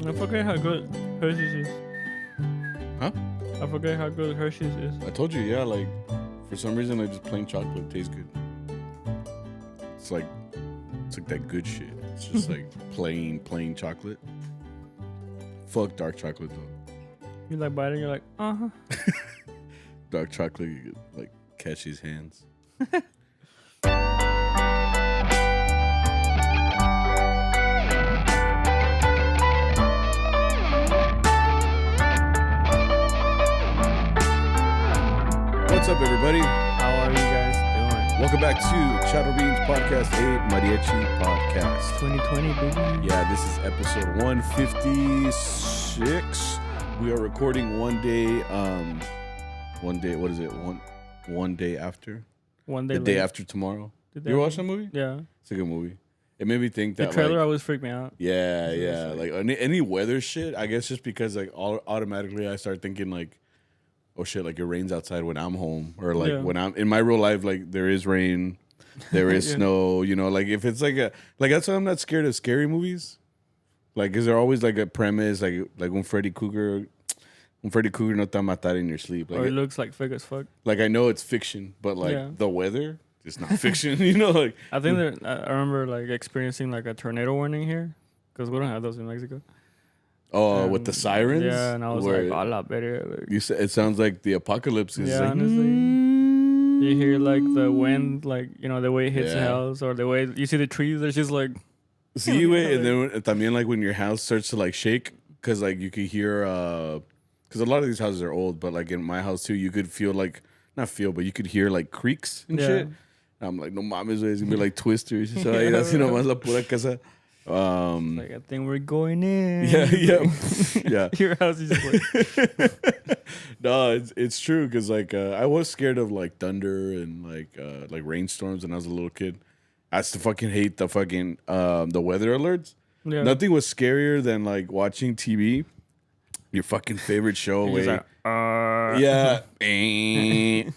I forget how good Hershey's is. Huh? I forget how good Hershey's is. I told you, yeah. Like, for some reason, like just plain chocolate tastes good. It's like that good shit. It's just like plain chocolate. Fuck dark chocolate though. You like biting, you're like, Dark chocolate, you could, like catch his hands. What's up, everybody? How are you guys doing? Welcome back to CharroBeans Podcast, a Mariachi podcast. 2020, baby. Yeah, this is episode 156. We are recording one day, what is it? One day after? One day The day after tomorrow. You watch that movie? Yeah. It's a good movie. It made me think that The trailer like, always freaked me out. Yeah. Like any weather shit, I guess just because like automatically I start thinking like, oh shit, like it rains outside when I'm home, or like when I'm in my real life, like there is rain, there is snow, you know, like if it's like that's why I'm not scared of scary movies. Like, is there always like a premise, like un Freddy Krueger no te matar in your sleep? Like, Or it looks like fake as fuck. Like I know it's fiction, but like the weather, it's not fiction, you know. Like I think I remember like experiencing like a tornado warning here because we don't have those in Mexico. Oh, with the sirens? Yeah, and I was like, "A la verga." Like, you said it sounds like the apocalypse is like, honestly. You hear like the wind, like, you know, the way it hits the house, or the way you see the trees, it's just like... See, wait, and then también like when your house starts to like shake, because like you could hear, because a lot of these houses are old, but like in my house too, you could feel like, not feel, but you could hear like creaks and shit. And I'm like, no mames, it's gonna be like twisters. So ahí así nomás la pura casa. Like, I think we're going in. Yeah. Your house is just like... No, it's true, because like I was scared of like thunder and like rainstorms when I was a little kid. I used to fucking hate the fucking the weather alerts. Yeah. Nothing was scarier than like watching TV, your fucking favorite show. Yeah. This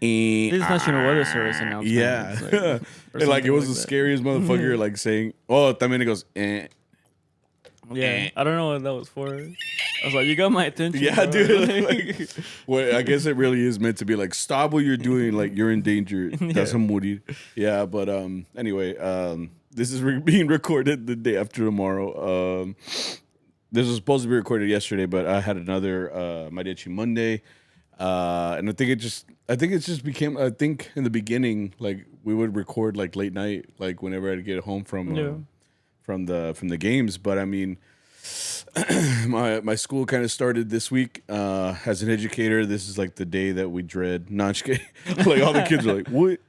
is National Weather Service announcement. Yeah. Like it was the scariest motherfucker like saying, oh, también it goes, Yeah, I don't know what that was for. I was like, you got my attention. Yeah, bro. Dude. Like, well, I guess it really is meant to be like, stop what you're doing. Like, you're in danger. That's a moody. Yeah, but anyway, this is being recorded the day after tomorrow. This was supposed to be recorded yesterday, but I had another Mariachi Monday. And I think it just became, I think in the beginning, like we would record like late night, like whenever I'd get home from the games. But I mean, my school kind of started this week. As an educator, this is like the day that we dread. Like all the kids are like, what?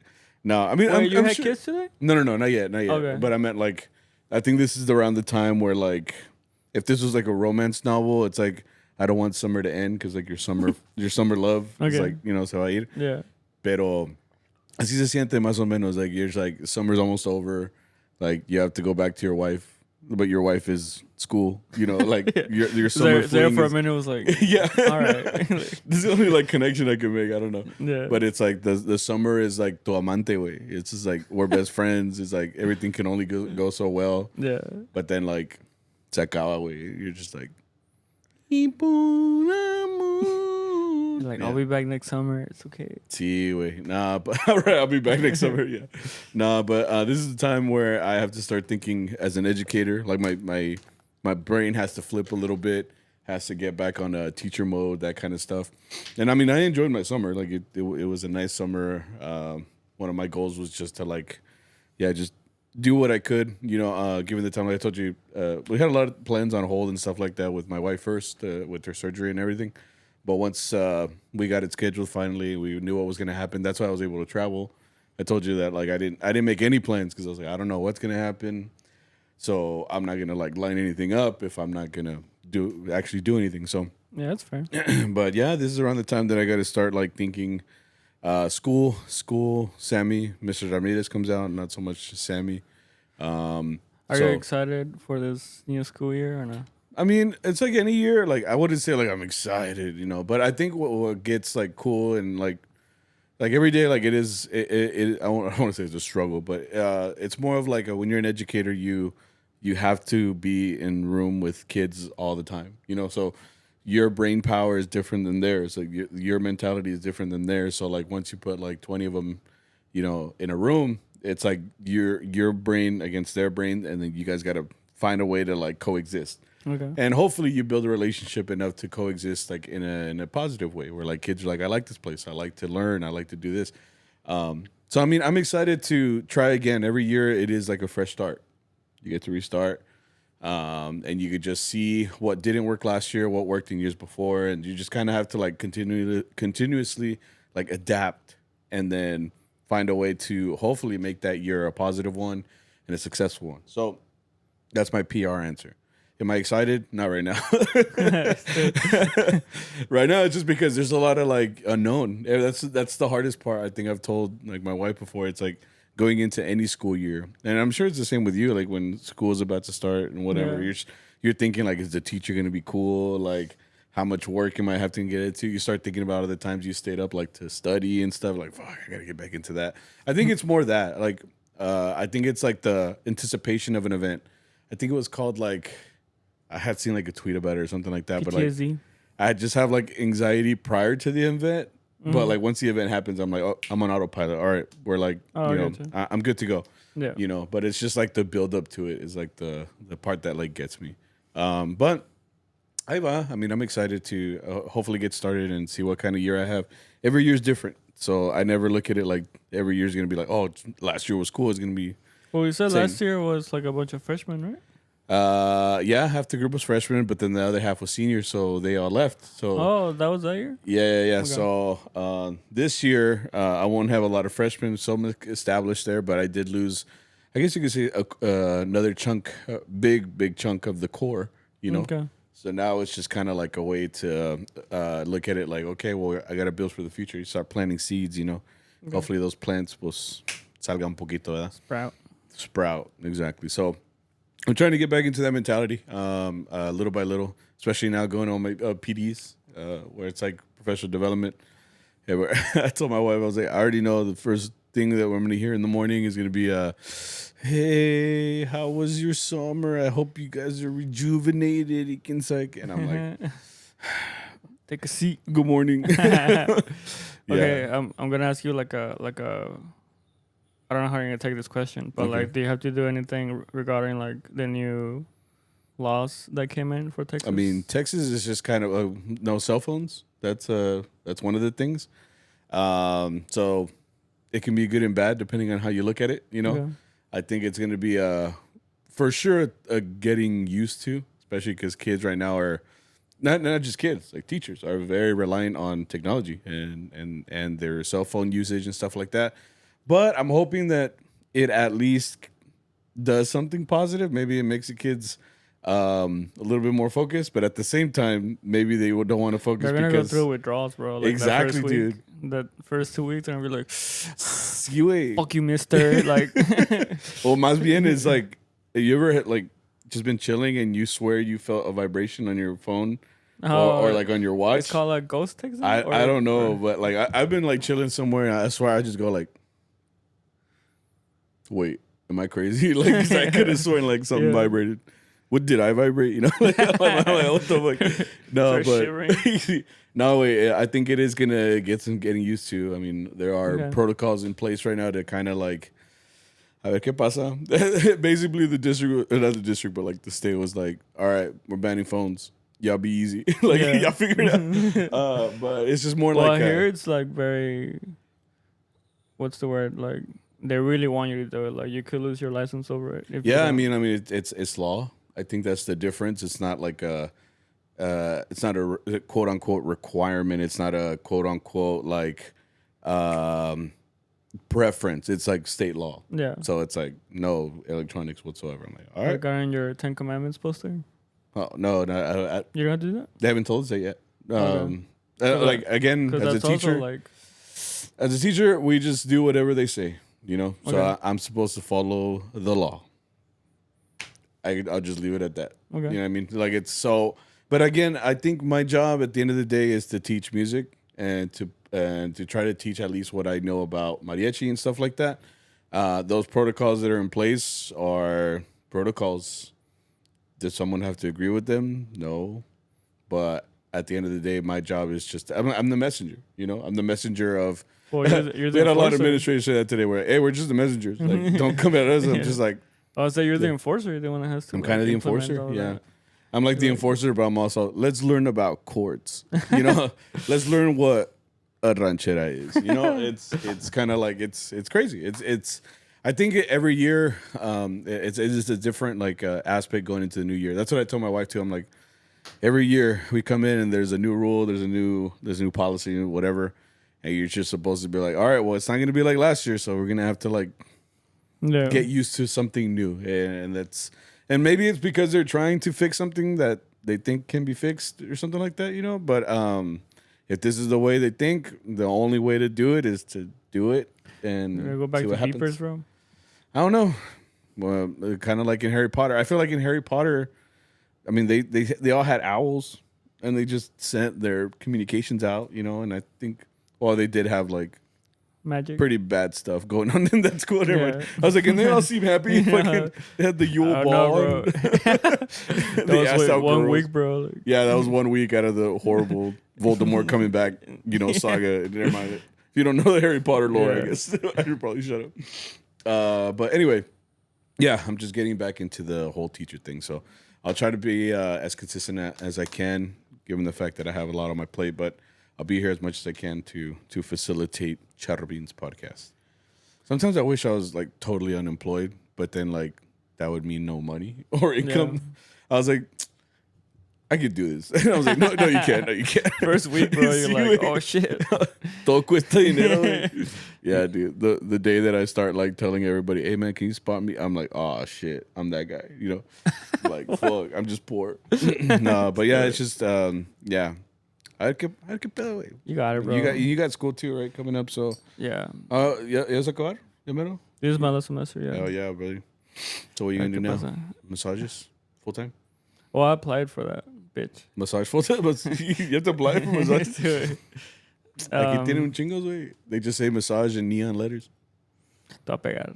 No, I mean, Wait, I'm had sure. Kids today? No, not yet. Okay. But I meant like, I think this is around the time where like, if this was like a romance novel, it's like, I don't want summer to end because like your summer love is like, you know, so I eat. Yeah. Pero así se siente más o menos. Like you're just like, summer's almost over. Like you have to go back to your wife, but your wife is school. You know, like your summer there for a minute was like, yeah, all right. This is the only like connection I can make. I don't know. Yeah. But it's like the summer is like tu amante way. It's just like we're best friends. It's like everything can only go so well. Yeah. But then like se acaba way. You're just like. Like, I'll be back next summer. It's okay. Sí, wait. Nah, but all right, I'll be back next summer. Yeah. Nah, but this is the time where I have to start thinking as an educator. Like my brain has to flip a little bit, has to get back on teacher mode, that kind of stuff. And I mean, I enjoyed my summer. Like it was a nice summer. One of my goals was just to like, just do what I could, you know, given the time. Like I told you, we had a lot of plans on hold and stuff like that with my wife first, with her surgery and everything. But once we got it scheduled, finally, we knew what was going to happen. That's why I was able to travel. I told you that like I didn't make any plans because I was like, I don't know what's going to happen. So I'm not going to like line anything up if I'm not going to actually do anything. So yeah, that's fair. But yeah, this is around the time that I got to start like thinking school, Sammy, Mr. Ramirez comes out, not so much Sammy. Are you excited for this new school year or no? I mean, it's like any year. Like I wouldn't say like I'm excited, you know, but I think what gets like cool and like every day, like it is. I don't want to say it's a struggle, but it's more of like when you're an educator, you you have to be in room with kids all the time. So your brain power is different than theirs. Like your mentality is different than theirs. So like once you put like 20 of them, in a room, it's like your brain against their brain, and then you guys got to find a way to like coexist. Okay. And hopefully you build a relationship enough to coexist like in a positive way, where like kids are like, I like this place, I like to learn, I like to do this. So I mean, I'm excited to try again. Every year it is like a fresh start. You get to restart. And you could just see what didn't work last year, what worked in years before, and you just kind of have to like continuously like adapt, and then find a way to hopefully make that year a positive one and a successful one. So that's my PR answer. Am I excited? Not right now. Right now, it's just because there's a lot of like unknown. That's the hardest part. I think I've told like my wife before. It's like going into any school year, and I'm sure it's the same with you. Like when school is about to start and whatever, you're thinking like, is the teacher gonna be cool? Like, how much work am I have to get into? You start thinking about all the times you stayed up like to study and stuff. Like, fuck, I gotta get back into that. I think it's more that like, I think it's like the anticipation of an event. I think it was called like, I had seen like a tweet about it or something like that. PTSD. But like, I just have like anxiety prior to the event. But like once the event happens, I'm like, oh, I'm on autopilot. All right, we're like, I'm good to go. Yeah. But it's just like the build up to it is like the part that like gets me. But I mean, I'm excited to hopefully get started and see what kind of year I have. Every year is different, so I never look at it like every year is gonna be like, oh, last year was cool. It's gonna be. Well, you said same. last year was like a bunch of freshmen, right? Yeah, half the group was freshmen, but then the other half was seniors, so they all left. So that was that year? Yeah. Okay. So this year, I won't have a lot of freshmen, some established there, but I did lose, I guess you could say, another chunk, big chunk of the core, Okay. So now it's just kind of like a way to look at it like, okay, well, I got to build for the future. You start planting seeds, Okay. Hopefully those plants will salga un poquito, ¿verdad? Sprout, exactly. So I'm trying to get back into that mentality, little by little, especially now going on my PDs, where it's like professional development. Yeah, I told my wife, I was like, I already know the first thing that we're going to hear in the morning is going to be, hey, how was your summer? I hope you guys are rejuvenated. And I'm like, take a seat. Good morning. Okay, I'm going to ask you like a I don't know how you're gonna take this question, but like, do you have to do anything regarding like the new laws that came in for Texas? I mean, Texas is just kind of no cell phones. That's one of the things. So it can be good and bad depending on how you look at it. Okay. I think it's gonna be for sure a getting used to, especially because kids right now are not just kids, like teachers are very reliant on technology and their cell phone usage and stuff like that. But I'm hoping that it at least does something positive. Maybe it makes the kids a little bit more focused. But at the same time, maybe they don't want to focus. They're gonna go through withdrawals, bro. Like exactly, dude. The first 2 weeks, and we're like, "Fuck you, mister." Like, well, más bien is like, have you ever like just been chilling and you swear you felt a vibration on your phone? Or like on your watch? It's called like ghost texting? I don't know, but like I've been like chilling somewhere and I swear I just go like, wait, am I crazy? Like, 'cause I could have sworn like something vibrated. What did I vibrate? Like, I'm like, what the fuck? No, but no, wait. I think it is gonna get some getting used to. I mean, there are protocols in place right now to kind of like, a ver qué pasa. Basically, the district, not the district, but like the state was like, all right, we're banning phones. Y'all be easy. Like, y'all figure it out. But it's just more like. Well, here it's like very. What's the word? Like, they really want you to do it. Like, you could lose your license over it. I mean, it's law. I think that's the difference. It's not like it's not a quote unquote requirement. It's not a quote unquote like preference. It's like state law. Yeah. So it's like no electronics whatsoever. I'm like, all right. Like on your 10 Commandments poster. Oh no, you don't do that. They haven't told us that yet. Like again, as a teacher, as a teacher, we just do whatever they say. So I'm supposed to follow the law. I'll just leave it at that. Okay. You know what I mean? Like it's so. But again, I think my job at the end of the day is to teach music and to try to teach at least what I know about mariachi and stuff like that. Those protocols that are in place are protocols. Does someone have to agree with them? No. But at the end of the day, my job is just I'm the messenger. You know, I'm the messenger of. Well, you're we had a lot of administrators say that today. Where hey, we're just the messengers. Like, don't come at us. I'm just like. Oh, so you're the enforcer. You're the one that has to. I'm kind of the enforcer. Yeah. I'm like the enforcer, but I'm also let's learn about courts. You know, let's learn what a ranchera is. You know, it's kind of like it's crazy. It's I think every year it's a different like aspect going into the new year. That's what I told my wife too. I'm like every year we come in and there's a new rule, there's a new policy, whatever, and you're just supposed to be like, all right, well, it's not gonna be like last year, so we're gonna have to like get used to something new, and maybe it's because they're trying to fix something that they think can be fixed or something like that, you know. But if this is the way they think, the only way to do it is to do it and go back to Peepers, bro. I don't know. Well, kind of like in Harry Potter. I feel like in Harry Potter, I mean, they all had owls, and they just sent their communications out, you know. And I think, well, they did have like magic, pretty bad stuff going on in that school. Yeah. I was like, and they all seem happy. Yeah. They had the Yule ball. No, that was like 1 week, bro. Like. Yeah, that was 1 week out of the horrible Voldemort coming back, you know, saga. Never mind it. If you don't know the Harry Potter lore, I guess I should probably shut up. But anyway, yeah, I'm just getting back into the whole teacher thing. So I'll try to be as consistent as I can, given the fact that I have a lot on my plate. But I'll be here as much as I can to facilitate CharroBeans podcast. Sometimes I wish I was like totally unemployed, but then like that would mean no money or income. Yeah. I was like, I could do this. And I was like, no, you can't. No, you can't. First week, bro, you're like, oh shit. Todo cuesta dinero. Yeah, dude. The day that I start like telling everybody, hey man, can you spot me? I'm like, oh shit, I'm that guy. You know, like fuck, I'm just poor. No, but yeah, it's just yeah. I could way. You got it, bro. You got school too, right? Coming up, so yeah. Yeah, ¿es acabar? ¿Ya This is my last semester, yeah. Oh yeah, buddy. So what are you gonna do now? Massages full time? Well, I applied for that, bitch. Massage full time, but you have to apply for massage. Aquí tienen un chingos, güey. They just say massage in neon letters. Te va a pegar.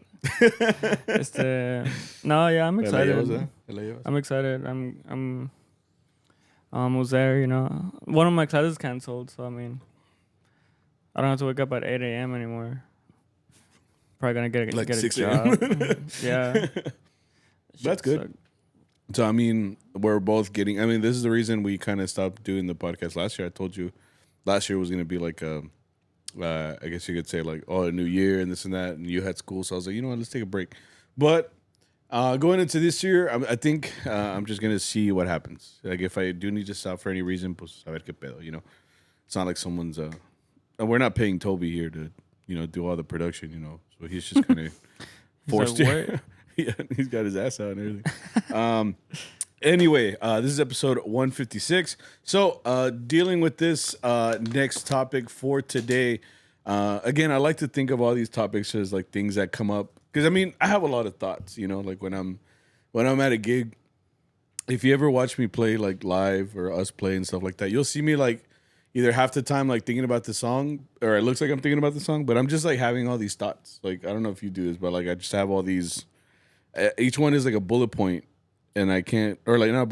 No, yeah, I'm excited. I'm excited. I'm almost there, you know. One of my classes canceled, so I mean, I don't have to wake up at 8 a.m. anymore. Probably gonna get like a 6 job. Yeah, that's good. Suck. So I mean, we're both getting. I mean, this is the reason we kind of stopped doing the podcast last year. I told you, last year was gonna be like a, I guess you could say like, oh, a new year and this and that, and you had school, so I was like, you know what, let's take a break. But going into this year, I think I'm just gonna see what happens. Like if I do need to stop for any reason, pues a ver qué pedo. You know, it's not like someone's. We're not paying Toby here to, you know, do all the production. You know, so he's just kind of forced to. Yeah, he's got his ass out and everything. Anyway, this is episode 156. So dealing with this next topic for today. Again, I like to think of all these topics as like things that come up. Because, I mean, I have a lot of thoughts, you know, like when I'm at a gig, if you ever watch me play like live or us play and stuff like that, you'll see me like either half the time like thinking about the song, or it looks like I'm thinking about the song, but I'm just like having all these thoughts. Like, I don't know if you do this, but like I just have all these, each one is like a bullet point, and I can't, or like, not,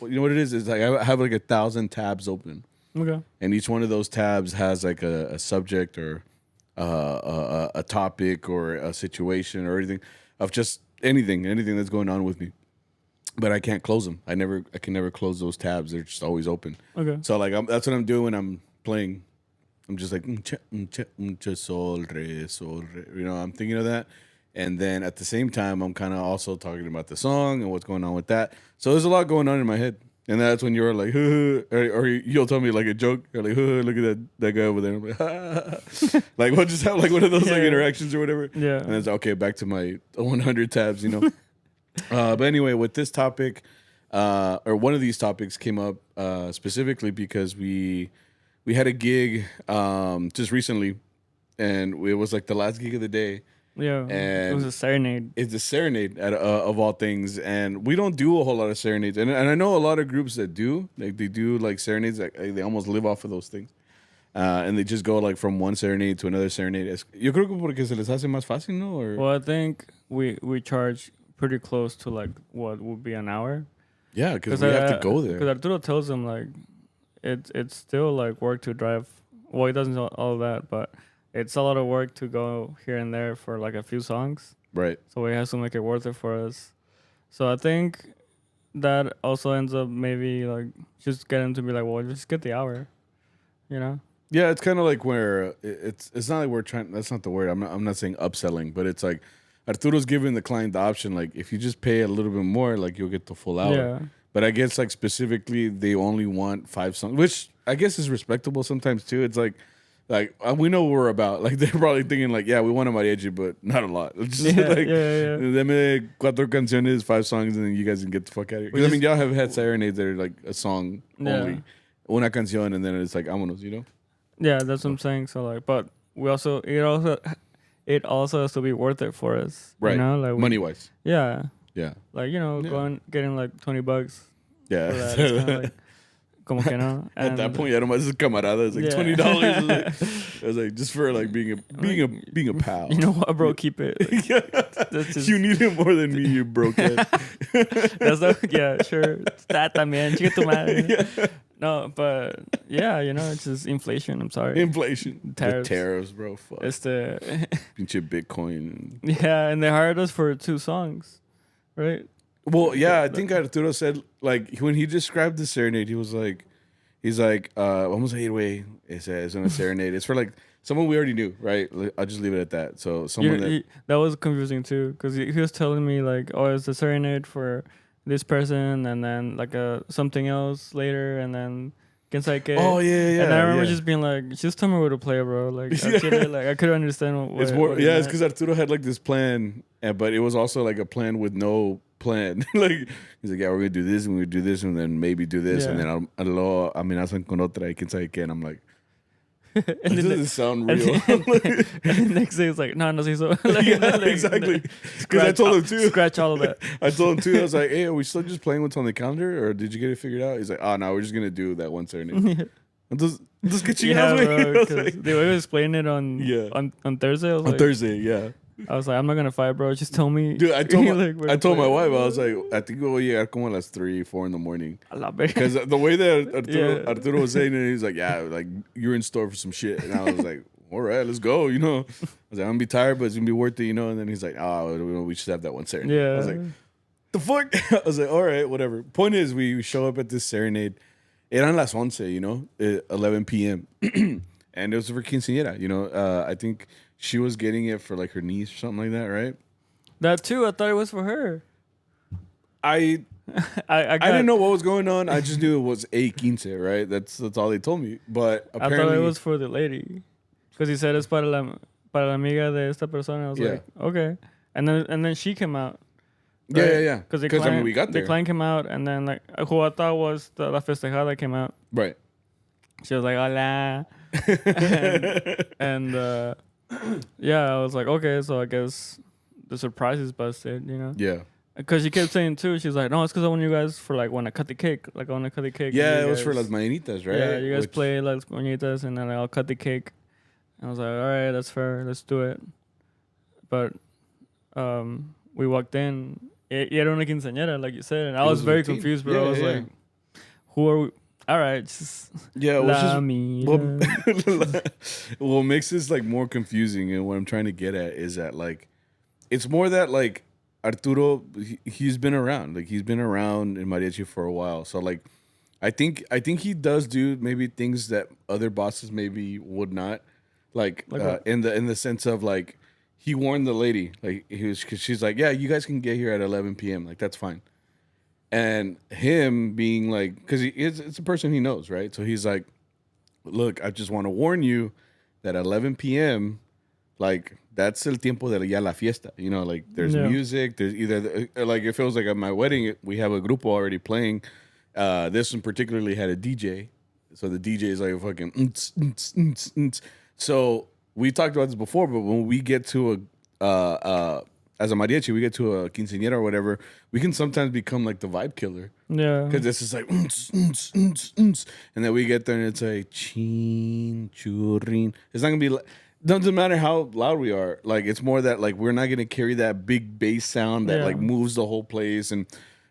you know what it is? It's like I have like 1,000 tabs open. Okay. And each one of those tabs has like a subject or a topic or a situation or anything of just anything that's going on with me. But I can't close them. I can never close those tabs. They're just always open. Okay. So like that's what I'm doing when I'm playing. I'm just like sol re sol re. You know, I'm thinking of that. And then at the same time, I'm kind of also talking about the song and what's going on with that. So there's a lot going on in my head. And that's when you're like, or you'll tell me like a joke. You're like, look at that guy over there. I'm like, like we'll just have like one of those like interactions or whatever. Yeah. And it's okay, back to my 100 tabs, you know. But anyway, with this topic, or one of these topics came up specifically because we had a gig just recently, and it was like the last gig of the day. Yeah, and it was a serenade. It's a serenade of all things, and we don't do a whole lot of serenades. And I know a lot of groups that do, like they do like serenades. That they almost live off of those things, and they just go like from one serenade to another serenade. Yo creo que porque se les hace más fácil, no? Or well, I think we charge pretty close to like what would be an hour. Yeah, because we have to go there. Because Arturo tells him like it's still like work to drive. Well, he doesn't know all that, but it's a lot of work to go here and there for like a few songs. Right. So he has to make it worth it for us. So I think that also ends up maybe like just getting to be like, well, just get the hour, you know? Yeah, it's kind of like where it's not like we're trying. That's not the word. I'm not saying upselling, but it's like Arturo's giving the client the option. Like if you just pay a little bit more, like you'll get the full hour. Yeah. But I guess like specifically they only want 5 songs, which I guess is respectable sometimes too. It's like we know what we're about. Like they're probably thinking like, yeah, we want a mariachi, but not a lot. It's just deme 4 canciones, 5 songs, and then you guys can get the fuck out of here. Because I mean, y'all have had serenades that are like a song only, una canción, and then it's like vámonos, you know. Yeah, that's what I'm saying. So like, but it also has to be worth it for us, right? You know, like money wise. Yeah. Yeah. Like getting like $20. Yeah. For that, it's like, como que no. At that point, yeah, nomás es camarada. It's like $20. I was like, just for like being a pal. You know what, bro? Keep it. Like, you need it more than me, you broke head. Yeah, sure. That también, chica tu madre. No, but yeah, it's just inflation. I'm sorry. Inflation. Tariffs, bro. Fuck. It's the pinche Bitcoin. Yeah, and they hired us for 2 songs, right? Well, yeah, I think Arturo said, like, when he described the serenade, he's like, vamos a ir, güey. Es una serenade. It's for, like, someone we already knew, right? I'll just leave it at that. So, someone that was confusing, too, because he was telling me, like, oh, it's a serenade for this person, and then, like, something else later, and then... Oh, yeah. And I remember just being like, just tell me where to play, bro. Like, I couldn't understand what it's because Arturo had, like, this plan, but it was also, like, a plan with no plan. Like, he's like, yeah, we're going to do this, and we're going to do this, and then maybe do this, and then luego amenazan con otra, y quién sabe qué, and I'm like, and this doesn't sound real. And the next day, it's like, no se hizo. Exactly. Because I told him, too. Scratch all of that. I told him, too. I was like, hey, are we still just playing what's on the calendar, or did you get it figured out? He's like, oh, no, we're just going to do that one serenade. Entonces, ¿qué chingados, güey? They were explaining it on Thursday. On Thursday, yeah. I was like, I'm not going to fight, bro. Just tell me. Dude, I told my wife, I was like, I think we'll llegar como a las 3, 4 in the morning. Because the way that Arturo was saying it, he's like, yeah, like, you're in store for some shit. And I was like, all right, let's go, I was like, I'm going to be tired, but it's going to be worth it, And then he's like, oh, we should have that one serenade. Yeah. I was like, the fuck? I was like, all right, whatever. Point is, we show up at this serenade. Eran las 11, 11 p.m. And it was for quinceañera, I think... She was getting it for like her niece or something like that, right? That too. I thought it was for her. I didn't know what was going on. I just knew it was a quince, right? That's all they told me. But apparently, I thought it was for the lady, because he said it's para la amiga de esta persona. I was like, okay. And then she came out. Right? Yeah. Because I mean, we got there. The client came out, and then like who I thought was la festejada came out. Right. She was like, hola. and yeah, I was like, okay, so I guess the surprise is busted, Yeah. Because she kept saying too, she's like, no, it's because I want you guys for like when I cut the cake. Like I want to cut the cake. Yeah, it was for las mañanitas, right? Yeah, you guys play las mañanitas and then I'll cut the cake. And I was like, all right, that's fair. Let's do it. But we walked in. Y era una quinceañera, like you said. And I was very confused, bro. I was like, who are we? All right, just what makes this like more confusing, and what I'm trying to get at is that like it's more that like Arturo he's been around in mariachi for a while, so like I think he does do maybe things that other bosses maybe would not like in the sense of like he warned the lady like cause she's like, yeah, you guys can get here at 11 p.m. like that's fine. And him being like, because it's a person he knows, right? So he's like, look, I just want to warn you that at 11 p.m., like, that's el tiempo de ya la fiesta. Like, there's music. There's either, like, it feels like at my wedding, we have a grupo already playing. This one particularly had a DJ. So the DJ is like fucking, So we talked about this before, but when we get to as a mariachi, we get to a quinceañera or whatever, we can sometimes become like the vibe killer. Yeah. Because it's just like, and then we get there and it's like, chin, churrin. It's not going to be like, Doesn't matter how loud we are. Like it's more that like we're not gonna carry that big bass sound that like moves the whole place. And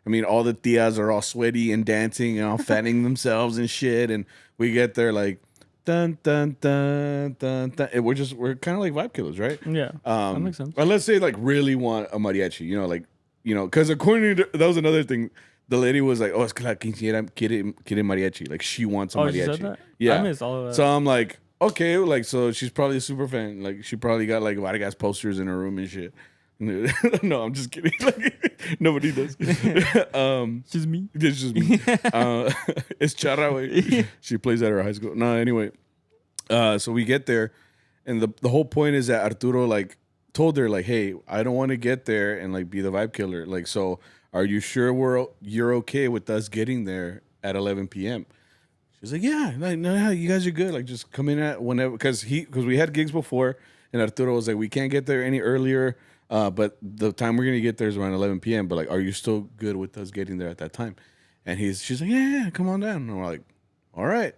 I mean, all the tias are all sweaty and dancing and all fanning themselves and shit. And we get there like dun dun dun dun dun. And we're kind of like vibe killers, right? Yeah, that makes sense. But let's say like really want a mariachi, because according to that was another thing. The lady was like, "Oh, es que la quinceañera quiere mariachi." Like she wants a mariachi. She said that? Yeah, I missed all of that. So I'm like, okay, like so she's probably a super fan. Like she probably got like Vargas posters in her room and shit. No, I'm just kidding. Like nobody does. She's me. It's just me. It's Charra, way. She plays at her high school. No, anyway. So we get there, and the whole point is that Arturo like told her like, "Hey, I don't want to get there and like be the vibe killer. Like, so are you sure you're okay with us getting there at 11 p.m.?" She's like, "Yeah, no, you guys are good. Like, just come in at whenever." Because we had gigs before, and Arturo was like, "We can't get there any earlier, but the time we're gonna get there is around 11 p.m. But like, are you still good with us getting there at that time?" And she's like, "Yeah, come on down." And we're like, "All right."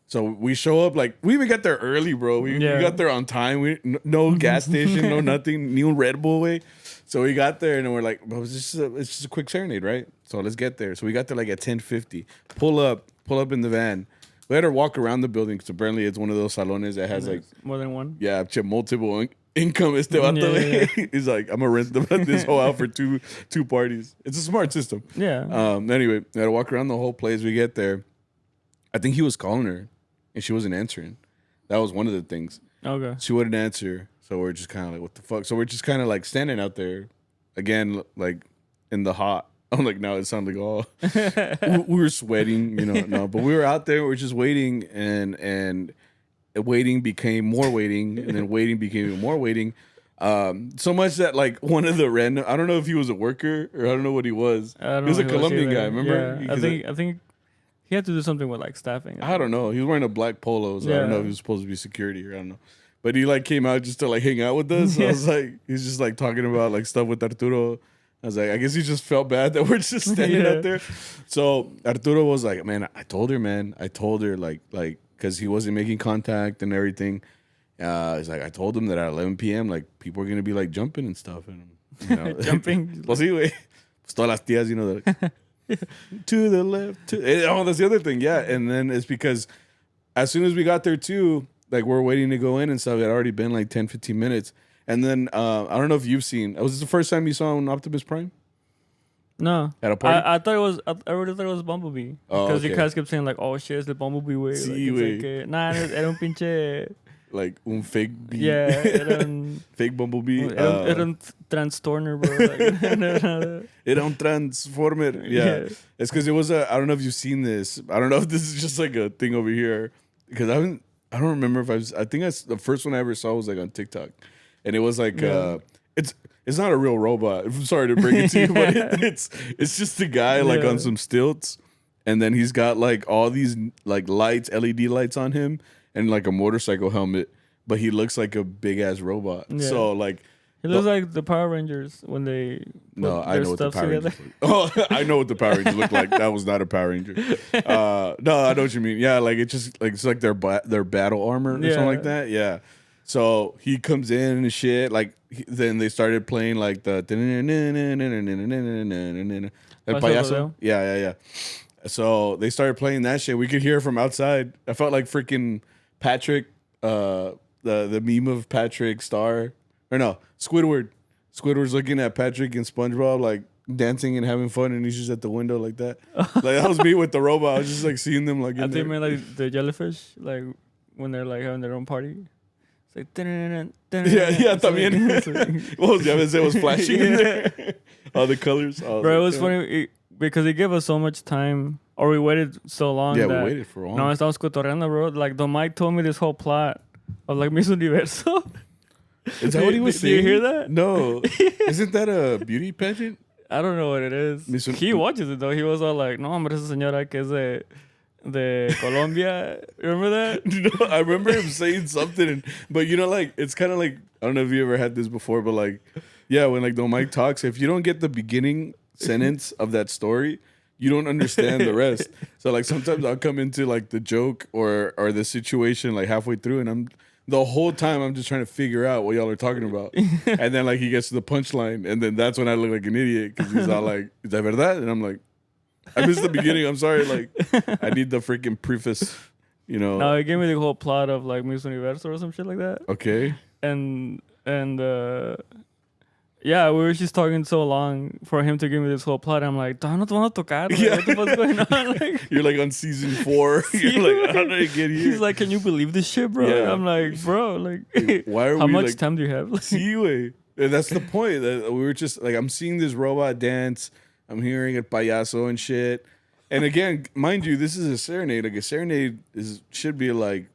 So we show up like we even got there early, bro. We got there on time. No gas station, no nothing, new Red Bull way. So we got there and we're like, well, it's just a quick serenade, right? So let's get there. So we got there like at 10:50. Pull up in the van. We had to walk around the building because apparently it's one of those salones that has like more than one. Yeah, multiple income. Este vato, he's like, I'm gonna rent this whole out for two parties. It's a smart system. Yeah. Anyway, we had to walk around the whole place. We get there. I think he was calling her, and she wasn't answering. That was one of the things. Okay. She wouldn't answer. So we're just kind of like, what the fuck? So we're just kind of like standing out there again, like in the hot. I'm like, no, it sounded like, we were sweating, no, but we were out there. We were just waiting and waiting became more waiting. And then waiting became even more waiting. So much that like one of the random, I don't know if he was a worker or I don't know what he was. He was a Colombian guy. Remember? Yeah. I think he had to do something with like staffing. I don't know. He was wearing a black polo. So I don't know if he was supposed to be security or I don't know. But he like came out just to like hang out with us. I was like, he's just like talking about like stuff with Arturo. I was like, I guess he just felt bad that we're just standing out there. So Arturo was like, man, I told her like, because he wasn't making contact and everything. He's like, I told him that at 11 p.m. like people are gonna be like jumping and stuff and jumping. Pues sí, güey. Pues todas las tías, to the left. That's the other thing, yeah. And then it's because as soon as we got there too. Like, we're waiting to go in and stuff. It had already been like 10, 15 minutes. And then, I don't know if you've seen... Was this the first time you saw an Optimus Prime? No. At a party? I thought it was... I really thought it was Bumblebee. Because you guys kept saying like, oh shit, it's the Bumblebee way. Sí, güey. Nah, era un pinche... Like, un fake... Yeah, era un... fake Bumblebee. Era un Transtorner, bro. Era un Transformer. Yeah. It's because it was a... I don't know if you've seen this. I don't know if this is just like a thing over here. Because I don't remember if I think the first one I ever saw was like on TikTok, and it was like it's not a real robot. I'm sorry to bring it to you, but it's just a guy like on some stilts, and then he's got like all these like lights, LED lights on him, and like a motorcycle helmet, but he looks like a big ass robot. Yeah. So like. It looks like the Power Rangers when they No, I know what the Power Rangers look. Oh, I know what the Power Rangers look like. That was not a Power Ranger. No, I know what you mean. Yeah, like it's just like it's like their battle armor or something like that. Yeah. So he comes in and shit. Like then they started playing like the El Payaso. Yeah. So they started playing that shit. We could hear from outside. I felt like freaking Patrick, the meme of Patrick Star. Or no, Squidward. Squidward's looking at Patrick and SpongeBob like dancing and having fun, and he's just at the window like that. Like that was me with the robot. I was just like seeing them like. I think man, like the jellyfish, like when they're like having their own party. It's like. Yeah, también. What was the other? It was flashing in there. All the colors. Bro, it was funny because they gave us so much time, or we waited so long. Yeah, we waited for a while. No, estamos cotorreando, bro. Like the Mike told me this whole plot of like Miss Universo. Is that what he was saying? Do you hear that? No. Isn't that a beauty pageant? I don't know what it is. He watches it though. He was all like, no, hombre, esa señora que es de Colombia. Remember that? No, I remember him saying something. But like, it's kind of like, I don't know if you ever had this before, but like, yeah, when like the mic talks, if you don't get the beginning sentence of that story, you don't understand the rest. So like sometimes I'll come into like the joke or the situation like halfway through and I'm the whole time I'm just trying to figure out what y'all are talking about. And then like he gets to the punchline, and then that's when I look like an idiot because he's all like, "Is that verdad?" And I'm like, "I missed the beginning. I'm sorry. Like, I need the freaking preface." You know. No, it gave me the whole plot of like Miss Universo or some shit like that. Okay. And yeah, we were just talking so long for him to give me this whole plot. I'm like, no te van a tocar. Like, what the fuck's going on? Like, you're like on season 4. You're like, how did I get here? He's like, can you believe this shit, bro? Yeah. I'm like, bro, like, why are how we much like, time do you have? See, way. And that's the point. That we were just like, I'm seeing this robot dance. I'm hearing it payaso and shit. And again, mind you, this is a serenade. Like a serenade should be like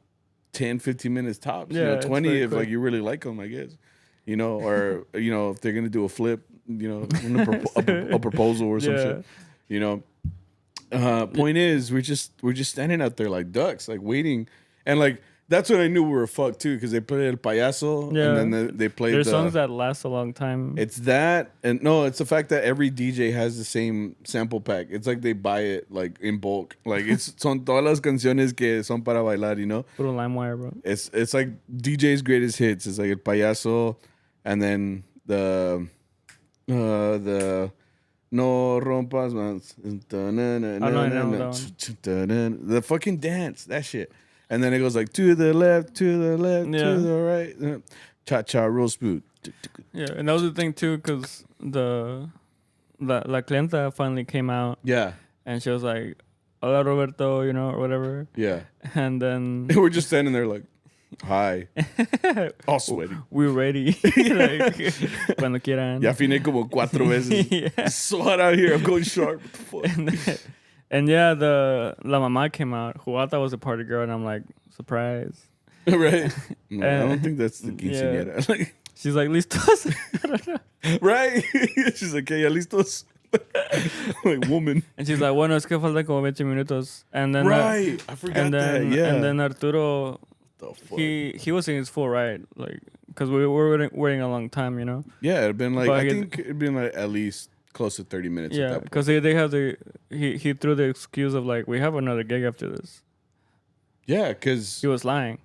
10, 15 minutes tops. Yeah, 20 if quick. like you really like them, I guess. Or if they're gonna do a flip, a proposal or some shit. Point is, we're just standing out there like ducks, like waiting, and like that's when I knew we were fucked too, because they played El Payaso, and then they played. There's songs that last a long time. It's that, and no, it's the fact that every DJ has the same sample pack. It's like they buy it like in bulk. Like son todas las canciones que son para bailar, Puro LimeWire, bro. It's like DJ's greatest hits. It's like El Payaso, and then the No Rompas Más. The fucking dance, that shit. And then it goes like to the left, to the right. Cha-cha roast food. Yeah, and that was the thing too, because La Clienta finally came out. Yeah. And she was like, hola Roberto, or whatever. Yeah. And then we're just standing there like, hi. All sweaty. We're ready. Like, cuando quieran. Ya afiné como 4 veces. Yeah. It's so hot out here. I'm going sharp. What the fuck? And yeah, the La Mamá came out, who I thought was a party girl, and I'm like, surprise. Right? No, I don't think that's the quinceañera. Yeah. She's like, listos? I don't know. Right? She's like, ya listos? Like, woman. And she's like, bueno, es que faltan como 20 minutos. And then right. I forgot that. Yeah. And then Arturo, he was in his full right, like, because we were waiting a long time, Yeah, it'd been like, I think it'd been like at least close to 30 minutes. Yeah, because they have he threw the excuse of like, we have another gig after this. Yeah, because he was lying,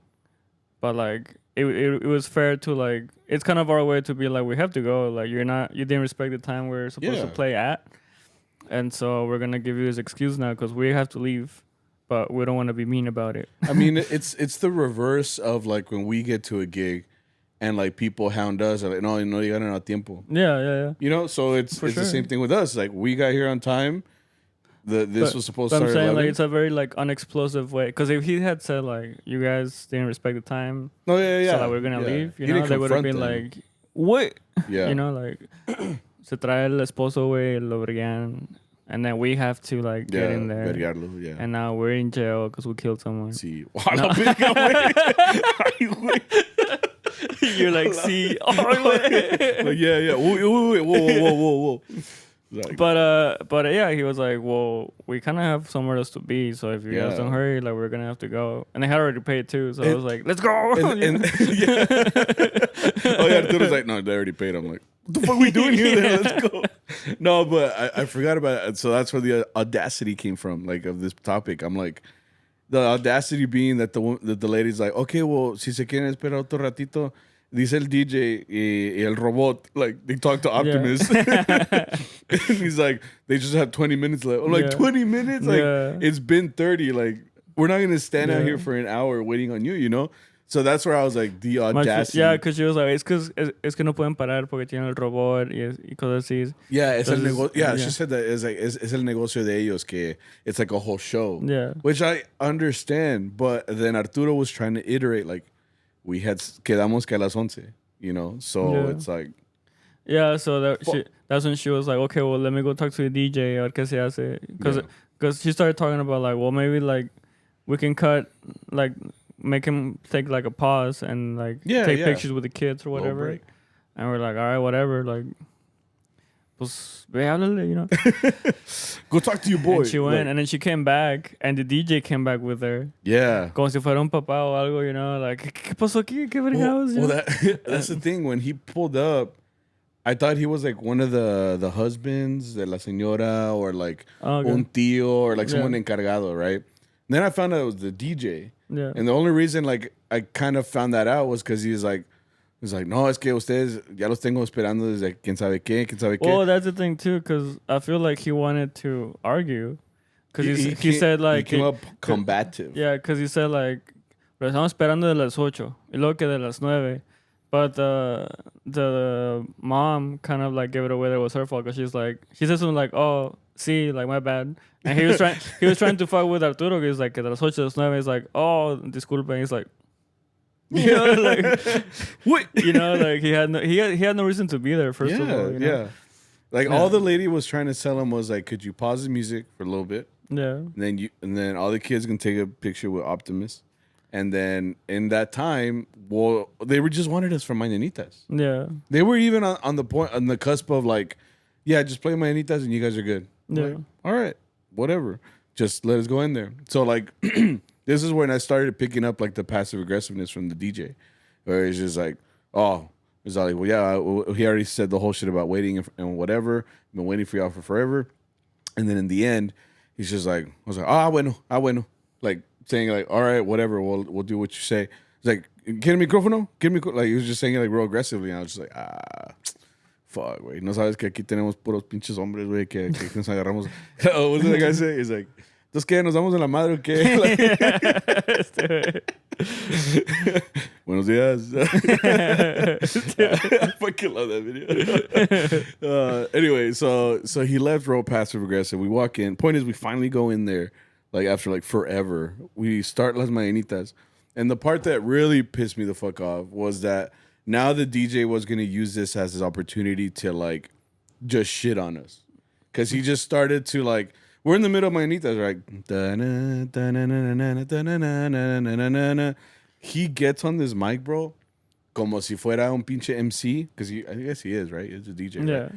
but like it was fair to like, it's kind of our way to be like, we have to go, like you didn't respect the time we're supposed to play at, and so we're gonna give you this excuse now because we have to leave, but we don't want to be mean about it. I mean, it's the reverse of like when we get to a gig. And like people hound us, like, no llegaron a tiempo. Yeah. So it's the same thing with us. Like we got here on time. This was supposed to start. I'm saying 11. like it's a very like unexplosive way. Because if he had said like, you guys didn't respect the time, oh yeah, so like we're gonna leave, they would have been like, what? Yeah, like se trae el esposo, güey, lo brigan, and then we have to like get in there. Vergarlo, yeah. And now we're in jail because we killed someone. Sí. You're like, see, like, yeah. Whoa. Like, but yeah, he was like, well, we kind of have somewhere else to be, so if you guys don't hurry, like we're gonna have to go. And they had already paid too, so I was like, let's go. And Arturo's like, no, they already paid. I'm like, what the fuck are we doing here? Then? Let's go. No, but I forgot about it. So that's where the audacity came from, like of this topic. I'm like, the audacity being that the lady's like, okay, well, si se quieren esperar otro ratito, dice el DJ y el robot, like they talk to Optimus. And he's like, they just have 20 minutes left. I'm like, 20 minutes? Like, it's been 30. Like, we're not going to stand out here for an hour waiting on you, So that's where I was like, the audacity. Yeah, because she was like, es que no pueden parar porque tienen el robot y cosas así. Yeah, es el negocio. Yeah, she said that es el negocio de ellos, que it's like a whole show. Yeah. Which I understand, but then Arturo was trying to iterate, like, quedamos que a las 11, So it's like. Yeah, so that's when she was like, okay, well, let me go talk to the DJ, a ver qué se hace. Because she started talking about, like, well, maybe, like, we can cut, like, make him take like a pause and like take pictures with the kids or whatever. And we're like, all right, whatever. Like, pues ve háblale, Go talk to your boy. And she went, and then she came back, and the DJ came back with her. Yeah. Como si fuera un papá o algo, Like, ¿qué pasó aquí? ¿Qué vergados? That's the thing. When he pulled up, I thought he was like one of the husbands de la señora, or like un tío, or like someone encargado, right? And then I found out it was the DJ. Yeah. And the only reason like I kind of found that out was because he's like, no, es que ustedes ya los tengo esperando desde quién sabe qué. Well, that's the thing too, because I feel like he wanted to argue. Because he said like... He came up combative. Yeah, because he said like, lo estamos esperando de las 8 y luego que de las 9. But the mom kind of like gave it away that it was her fault because she's like, she said something like, oh, see, like my bad. And he was trying to fuck with Arturo. He's like, que de las 8 de las 9. He's like, oh, disculpe. And he's like, you know, like, what? You know, like he had no reason to be there. First of all, you know? Yeah. Like all the lady was trying to tell him was like, could you pause the music for a little bit? Yeah. And then all the kids can take a picture with Optimus. And then in that time, well, they were just wanted us for Mañanitas. Yeah. They were even on the cusp of like, yeah, just play Mañanitas and you guys are good. Yeah. Like, all right, whatever. Just let us go in there. So like, this is when I started picking up like the passive aggressiveness from the DJ, where it's just like, oh, it's all like, well, yeah, he already said the whole shit about waiting and whatever. I've been waiting for y'all for forever. And then in the end, he's just like, I was like, bueno. Like, saying like, all right, whatever, we'll do what you say. It's like, ¿quiere micrófono? Like, he was just saying it like real aggressively. And I was just like, fuck, güey. No sabes que aquí tenemos puros pinches hombres, güey, que nos agarramos. Oh, what did the guy say? He's like, ¿entonces qué? ¿Nos damos en la madre o qué? Like, buenos días. I fucking love that video. Anyway, so he left real passive aggressive. We walk in. Point is, we finally go in there. Like, after, like, forever. We start Las Mañanitas. And the part that really pissed me the fuck off was that now the DJ was going to use this as his opportunity to, like, just shit on us. Because he just started to, like... We're in the middle of Mañanitas, right? He gets on this mic, bro, como si fuera un pinche MC. Because I guess he is, right? He's a DJ, yeah. Right?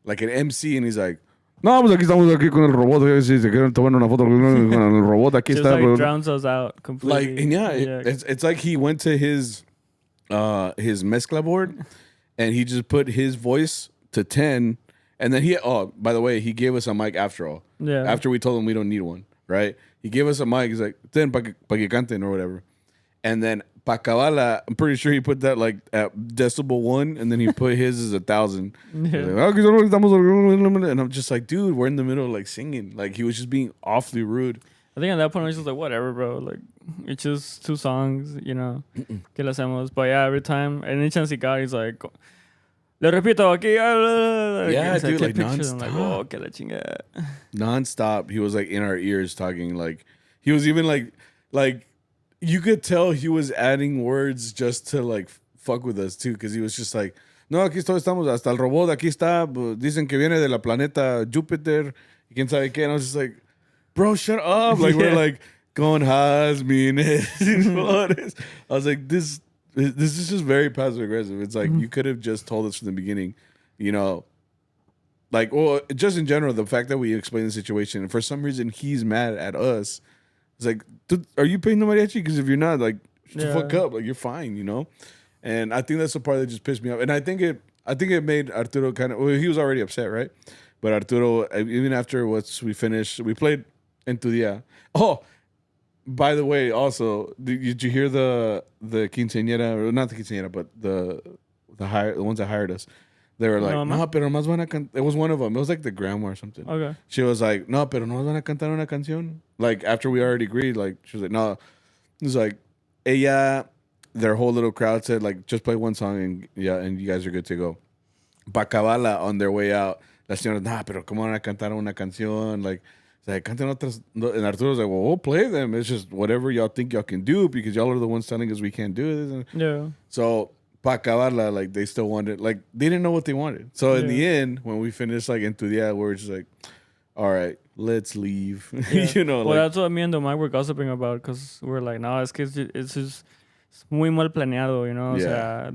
Like an MC, and he's like... No, pues aquí estamos aquí con el robot. Si se quieren tomar una foto con el robot, aquí just está. Like drowns us out completely. Like, and yeah. It's like he went to his mezcla board, and he just put his voice to 10, and then by the way, he gave us a mic after all. Yeah. After we told him we don't need one, right? He gave us a mic. He's like, 10 pa que canten or whatever. And then pa cabala, I'm pretty sure he put that like at decibel 1, and then he put his as 1,000. Yeah. Like, and I'm just like, dude, we're in the middle of like singing. Like, he was just being awfully rude. I think at that point I was just like, whatever, bro. Like, it's just 2 songs, you know. Que le hacemos? But yeah, every time, any chance he got, he's like, le repito aquí. Yeah, dude, like nonstop. I'm like, oh, que la chingada. Nonstop. He was like in our ears talking. Like, he was even like. You could tell he was adding words just to like fuck with us too, because he was just like, no, aquí estamos, hasta el robot aquí está, dicen que viene de la planeta Júpiter, y quién sabe qué, and I was just like, bro, shut up. Like, we're like going has I was like, this is just very passive aggressive. It's like, you could have just told us from the beginning, you know, like, well, just in general, the fact that we explained the situation, and for some reason he's mad at us. It's like, dude, are you paying the mariachi? Because if you're not, like, shut the fuck up. Like, you're fine, you know? And I think that's the part that just pissed me off. And I think it made Arturo kind of... Well, he was already upset, right? But Arturo, even after once we finished, we played En Tu Día. Oh, by the way, also, did you hear the quinceañera? Or not the quinceañera, but the ones that hired us. They were like, no, pero más van a cantar. It was one of them. It was like the grandma or something. Okay. She was like, no, pero no van a cantar una canción. Like, after we already agreed, like, she was like, no. It was like, their whole little crowd said, like, just play one song and you guys are good to go. Pa cabala, on their way out, la señora, nah, pero ¿cómo van a cantar una canción? Like, canten otras. And Arturo was like, well, we'll play them. It's just whatever y'all think y'all can do, because y'all are the ones telling us we can't do this. Yeah. So, pa acabarla, like, they still wanted, like, they didn't know what they wanted. So in the end, when we finished like En Tu Día, we were just like, all right, let's leave. Yeah. You know, well, like, that's what me and the Mike were gossiping about, because we're like, no, it's just muy mal planeado, you know. Yeah.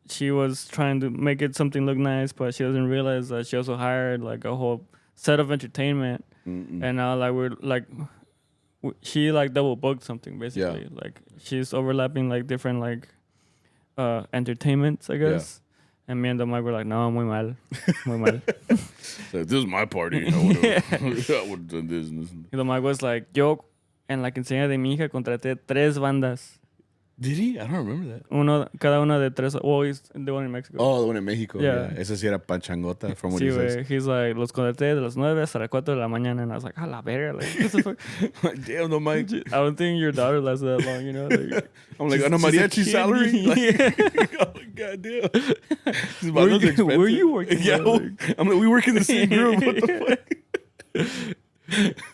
She was trying to make it something look nice, but she doesn't realize that she also hired like a whole set of entertainment. And now like we're like, she like double booked something basically. Yeah. Like, she's overlapping like different like entertainments, I guess. Yeah. And me and the Mike were like, no, muy mal. So this is my party. I would have done this and this. The Mike was like, yo, en la quinceañera de mi hija contraté 3 bandas. Did he? I don't remember that. Cada una de 3. Oh, he's the one in Mexico. Oh, the one in Mexico. Yeah. Esa sí era panchangota from what Sí, he says. güey. He's like, los contraté de las 9 hasta las 4 de la mañana. And I was like, la verga. Like, what the fuck? Like, damn, no, Mike. I don't think your daughter lasted that long, you know? Like, I'm like, on a mariachi salary? Like, oh, goddamn. Where you working? Yeah, Like, I'm like, we work in the same group. What the fuck?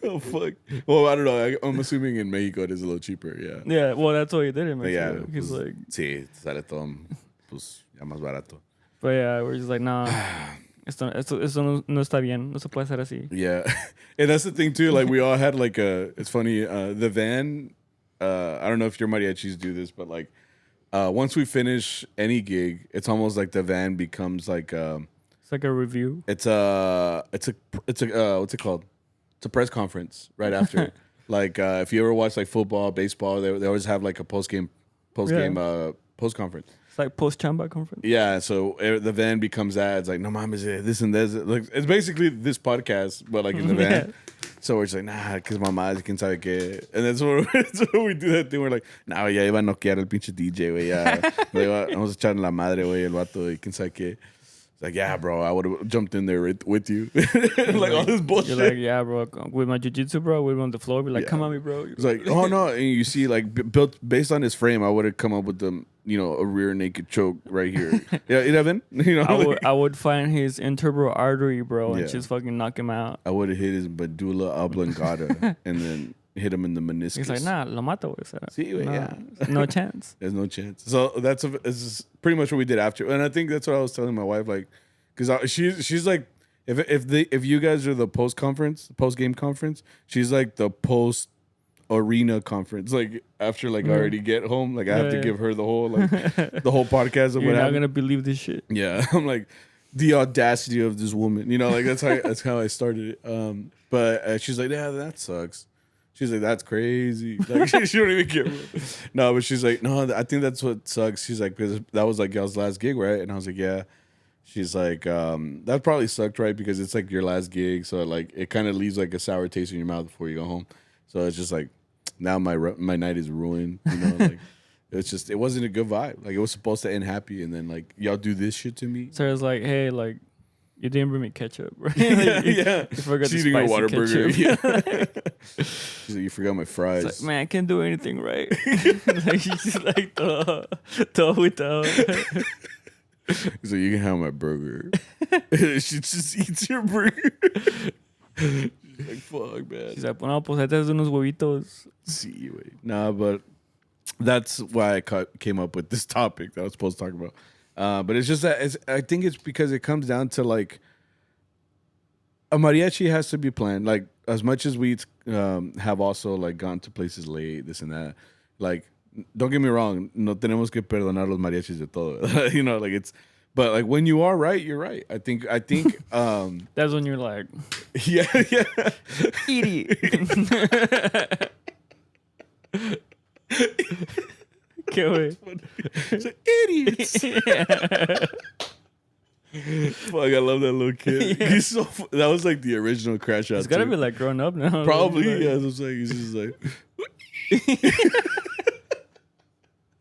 Oh, fuck. Well, I don't know. I'm assuming in Mexico it is a little cheaper, yeah. Yeah, well, that's what he did in Mexico. Yeah, He's pues, like... Sí, sale todo, pues, ya más barato. But yeah, we're just like, nah, esto no está bien. No se puede hacer así. Yeah. And that's the thing, too. Like, we all had, like, it's funny, the van, I don't know if your mariachis do this, but, like, once we finish any gig, it's almost like the van becomes, like... It's like a review. It's a what's it called? It's a press conference right after. Like if you ever watch like football, baseball, they always have like a post game post conference. It's like post chamba conference. Yeah, so the van becomes that. It's like no mames, this and this. Like it's basically this podcast, but like in the van. Yeah. So we're just like nah, because mamá, quién sabe qué. And that's when we do that thing. We're like, nah, ya iba a noquear el pinche DJ, güey. Ya, vamos a echar en la madre, güey, el vato, y quién sabe qué. Like, yeah, bro, I would have jumped in there with you. Like, all this bullshit. You're like, yeah, bro, with my jiu-jitsu, bro, we're on the floor. Be like, come on me, bro. It's like, oh, no. And you see, like, built based on his frame, I would have come up with the, a rear naked choke right here. Yeah, you know what I would find his intervertebral artery, bro, and just fucking knock him out. I would have hit his medulla oblongata and then hit him in the meniscus. He's like, nah, lo mato, güey. Sí, güey, yeah. No chance. There's no chance. So this is pretty much what we did after. And I think that's what I was telling my wife, like, because she's like, if you guys are the post game conference, she's like the post arena conference. Like after like I already get home, like I have to give her the whole the whole podcast of You're what not gonna believe this shit. Yeah, I'm like the audacity of this woman. Like that's how I started it. But she's like, yeah, that sucks. She's like, that's crazy. Like she don't even care. No, but she's like, no, I think that's what sucks. She's like, because that was like y'all's last gig, right? And I was like, yeah. She's like, that probably sucked, right? Because it's like your last gig, so like it kind of leaves like a sour taste in your mouth before you go home. So it's just like now my night is ruined. Like it wasn't a good vibe. Like it was supposed to end happy, and then like y'all do this shit to me. So it's like, hey, like you didn't bring me ketchup, right? Yeah, you forgot she's the eating a spicy Whataburger. Yeah. She's like, you forgot my fries. It's like, man, I can't do anything right. Like she's just like todo without. So you can have my burger. She just eats your burger. She's like, fuck, man. She's like, no, pues ahí te haces unos huevitos. Sí, güey. Nah, but that's why I came up with this topic that I was supposed to talk about. But it's just that I think it's because it comes down to like a mariachi has to be planned. Like as much as we have also like gone to places late, this and that. Like don't get me wrong, no tenemos que perdonar los mariachis de todo. Like it's, but like when you are right, you're right. I think that's when you're like, yeah. idiot. Qué güey. It's like, idiots. Fuck, I love that little kid. Yeah. He's so that was like the original Crash Out. He's gotta be like grown up now. Probably, like, yeah. I was like, he's just like.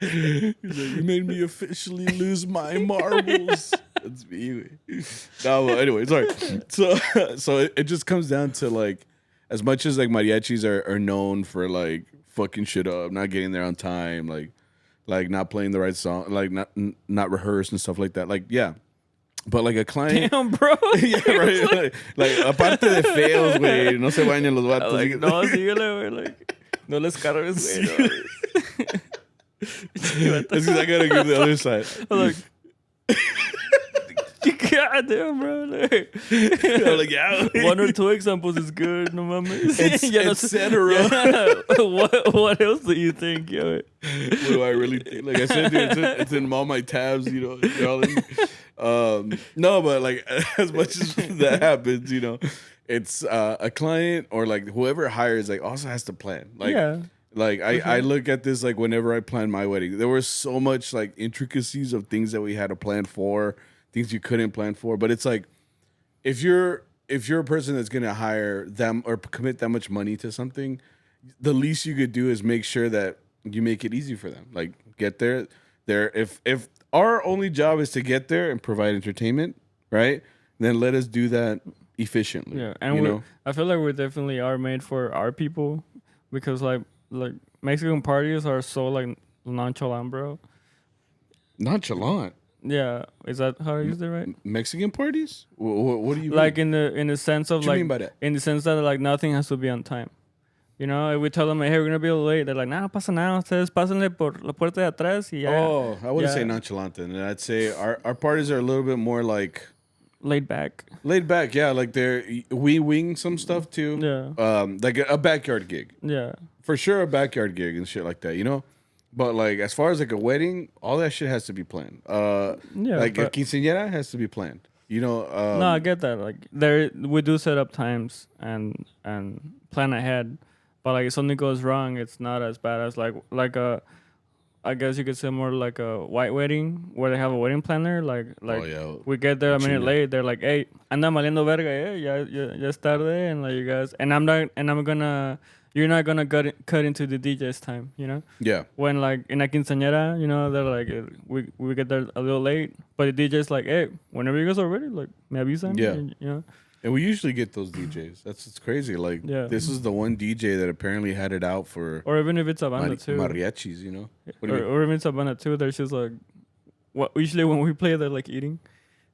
He's like, you made me officially lose my marbles. That's me. No, well, anyway, sorry. So it just comes down to like, as much as like mariachis are known for like fucking shit up, not getting there on time, like not playing the right song, like not rehearsed and stuff like that. Like, yeah. But like a client, damn, bro. Yeah, right. Like aparte de feos, güey, no se bañan los vatos. Like, no, síguele, güey. Like, no les cargues, güey. No. This is I gotta give the other side. I'm like, God damn, bro. Like, I'm like, yeah. One or two examples is good. No mames. Etc. Yeah. What else do you think, yo? What do I really think? Like I said, dude, it's in all my tabs. No, but like as much as that happens, it's a client or like whoever hires like also has to plan. Like, yeah. Like I look at this like whenever I plan my wedding, there was so much like intricacies of things that we had to plan for, things you couldn't plan for. But it's like if you're a person that's gonna hire them or commit that much money to something, the least you could do is make sure that you make it easy for them. Like get there. If our only job is to get there and provide entertainment, right? Then let us do that efficiently. Yeah, and I feel like we definitely are made for our people, because like Mexican parties are so like nonchalant, bro. Nonchalant. Yeah, is that how I used it right? Mexican parties? What do you like mean? in the sense of What do you mean by that? in the sense that like nothing has to be on time. You know, if we tell them, hey, we're gonna be a little late, they're like, nah, no pasa nada, ustedes pásenle por la puerta de atrás y ya. Oh, I wouldn't say nonchalant then. I'd say our parties are a little bit more like laid back. Laid back, yeah. Like we wing some stuff too. Yeah. Like a backyard gig. Yeah. For sure, a backyard gig and shit like that, you know? But like as far as like a wedding, all that shit has to be planned. Yeah. Like a quinceañera has to be planned. You know? No, I get that. Like we do set up times and plan ahead. But like if something goes wrong, it's not as bad as like a, I guess you could say more like a white wedding where they have a wedding planner. Like we get there a minute late. They're like, hey, anda maliendo verga, ya es tarde, and like you guys, you're not gonna cut into the DJ's time, you know? Yeah. When like in a quinceañera, you know, they're like, we get there a little late, but the DJ's like, hey, whenever you guys are ready, like me avisan. Yeah. And, you know. And we usually get those DJs. It's crazy. Like this is the one DJ that apparently had it out for, or even if it's a banda too, mariachis, you know, or even it's a banda too. They're just like, what usually when we play, they're like eating.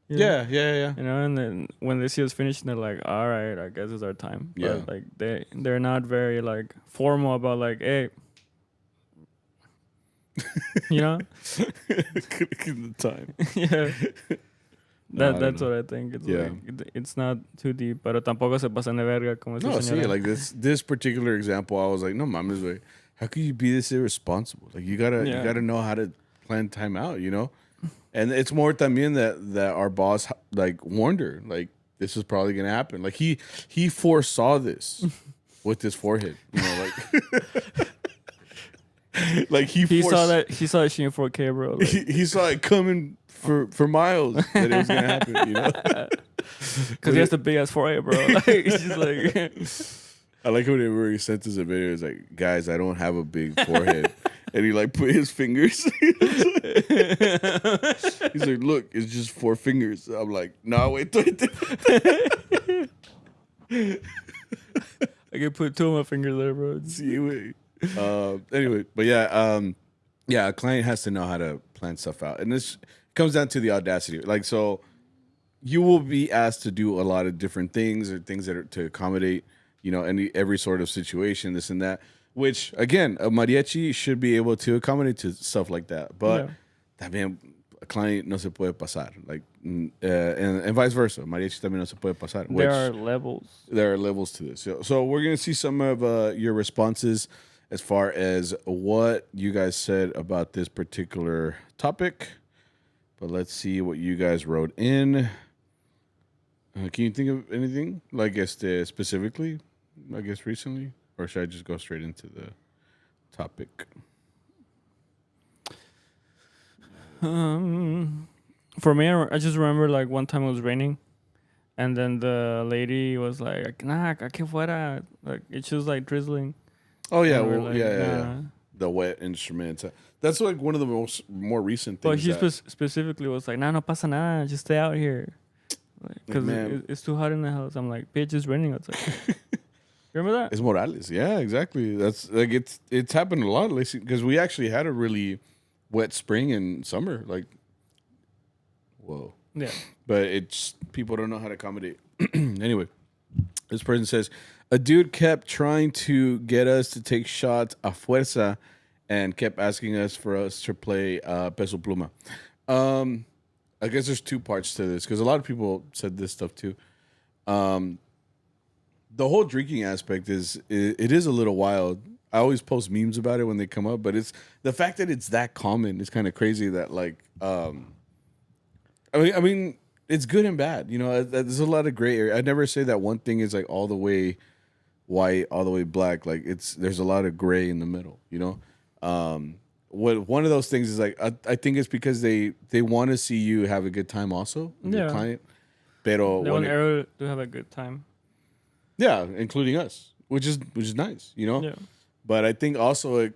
Yeah. You know, and then when they see us finish, they're like, all right, I guess it's our time. Yeah. But like they're not very like formal about like, hey, you know, the time. Yeah. That's what I think. It's like it's not too deep, pero tampoco se pasan de verga como esta señora. See, like this particular example, I was like, no, mames, like, how could you be this irresponsible? Like, you gotta know how to plan time out, you know. And it's more también that our boss like warned her, like this is probably gonna happen. Like he foresaw this with his forehead, you know, like. Like he saw that she in 4K, bro. Like. He saw it coming for miles that it was gonna happen, you know. Because he has the big ass forehead, bro. Like he's just like. I like whenever he sent us a video. It's like, guys, I don't have a big forehead, and he like put his fingers. He's like, look, it's just 4 fingers. I'm like, no, wait. I can put 2 of my fingers there, bro. See, wait. Anyway, but yeah, a client has to know how to plan stuff out, and this comes down to the audacity. Like, so you will be asked to do a lot of different things or things that are to accommodate, you know, every sort of situation, this and that. Which again, a mariachi should be able to accommodate to stuff like that. But también a client no se puede pasar, like, and vice versa. Mariachi también no se puede pasar. There are levels. There are levels to this. So we're gonna see some of your responses as far as what you guys said about this particular topic. But let's see what you guys wrote in. Can you think of anything, like, specifically, I guess, recently? Or should I just go straight into the topic? For me, I just remember, like, one time it was raining. And then the lady was like, nah, aquí fuera. Like, it's just, like, drizzling. Oh yeah, yeah. The wet instruments. That's like one of the more recent things. But she specifically was like, "Nah, no pasa nada. Just stay out here, because it's too hot in the house." I'm like, "Bitch, it's raining outside." Remember that? It's Morales. Yeah, exactly. That's like it's happened a lot lately because we actually had a really wet spring and summer. Like, whoa. Yeah. But it's people don't know how to accommodate. Anyway, this person says, a dude kept trying to get us to take shots a fuerza and kept asking us for us to play Peso Pluma. I guess there's 2 parts to this because a lot of people said this stuff too. The whole drinking aspect it is a little wild. I always post memes about it when they come up, but it's the fact that it's that common is kind of crazy that like I mean it's good and bad, you know. There's a lot of gray area. I never say that one thing is like all the way white, all the way black. Like there's a lot of gray in the middle, you know. One of those things is like I think it's because they want to see you have a good time also, your client. Pero they want everyone to have a good time. Yeah, including us, which is nice, you know. Yeah. But I think also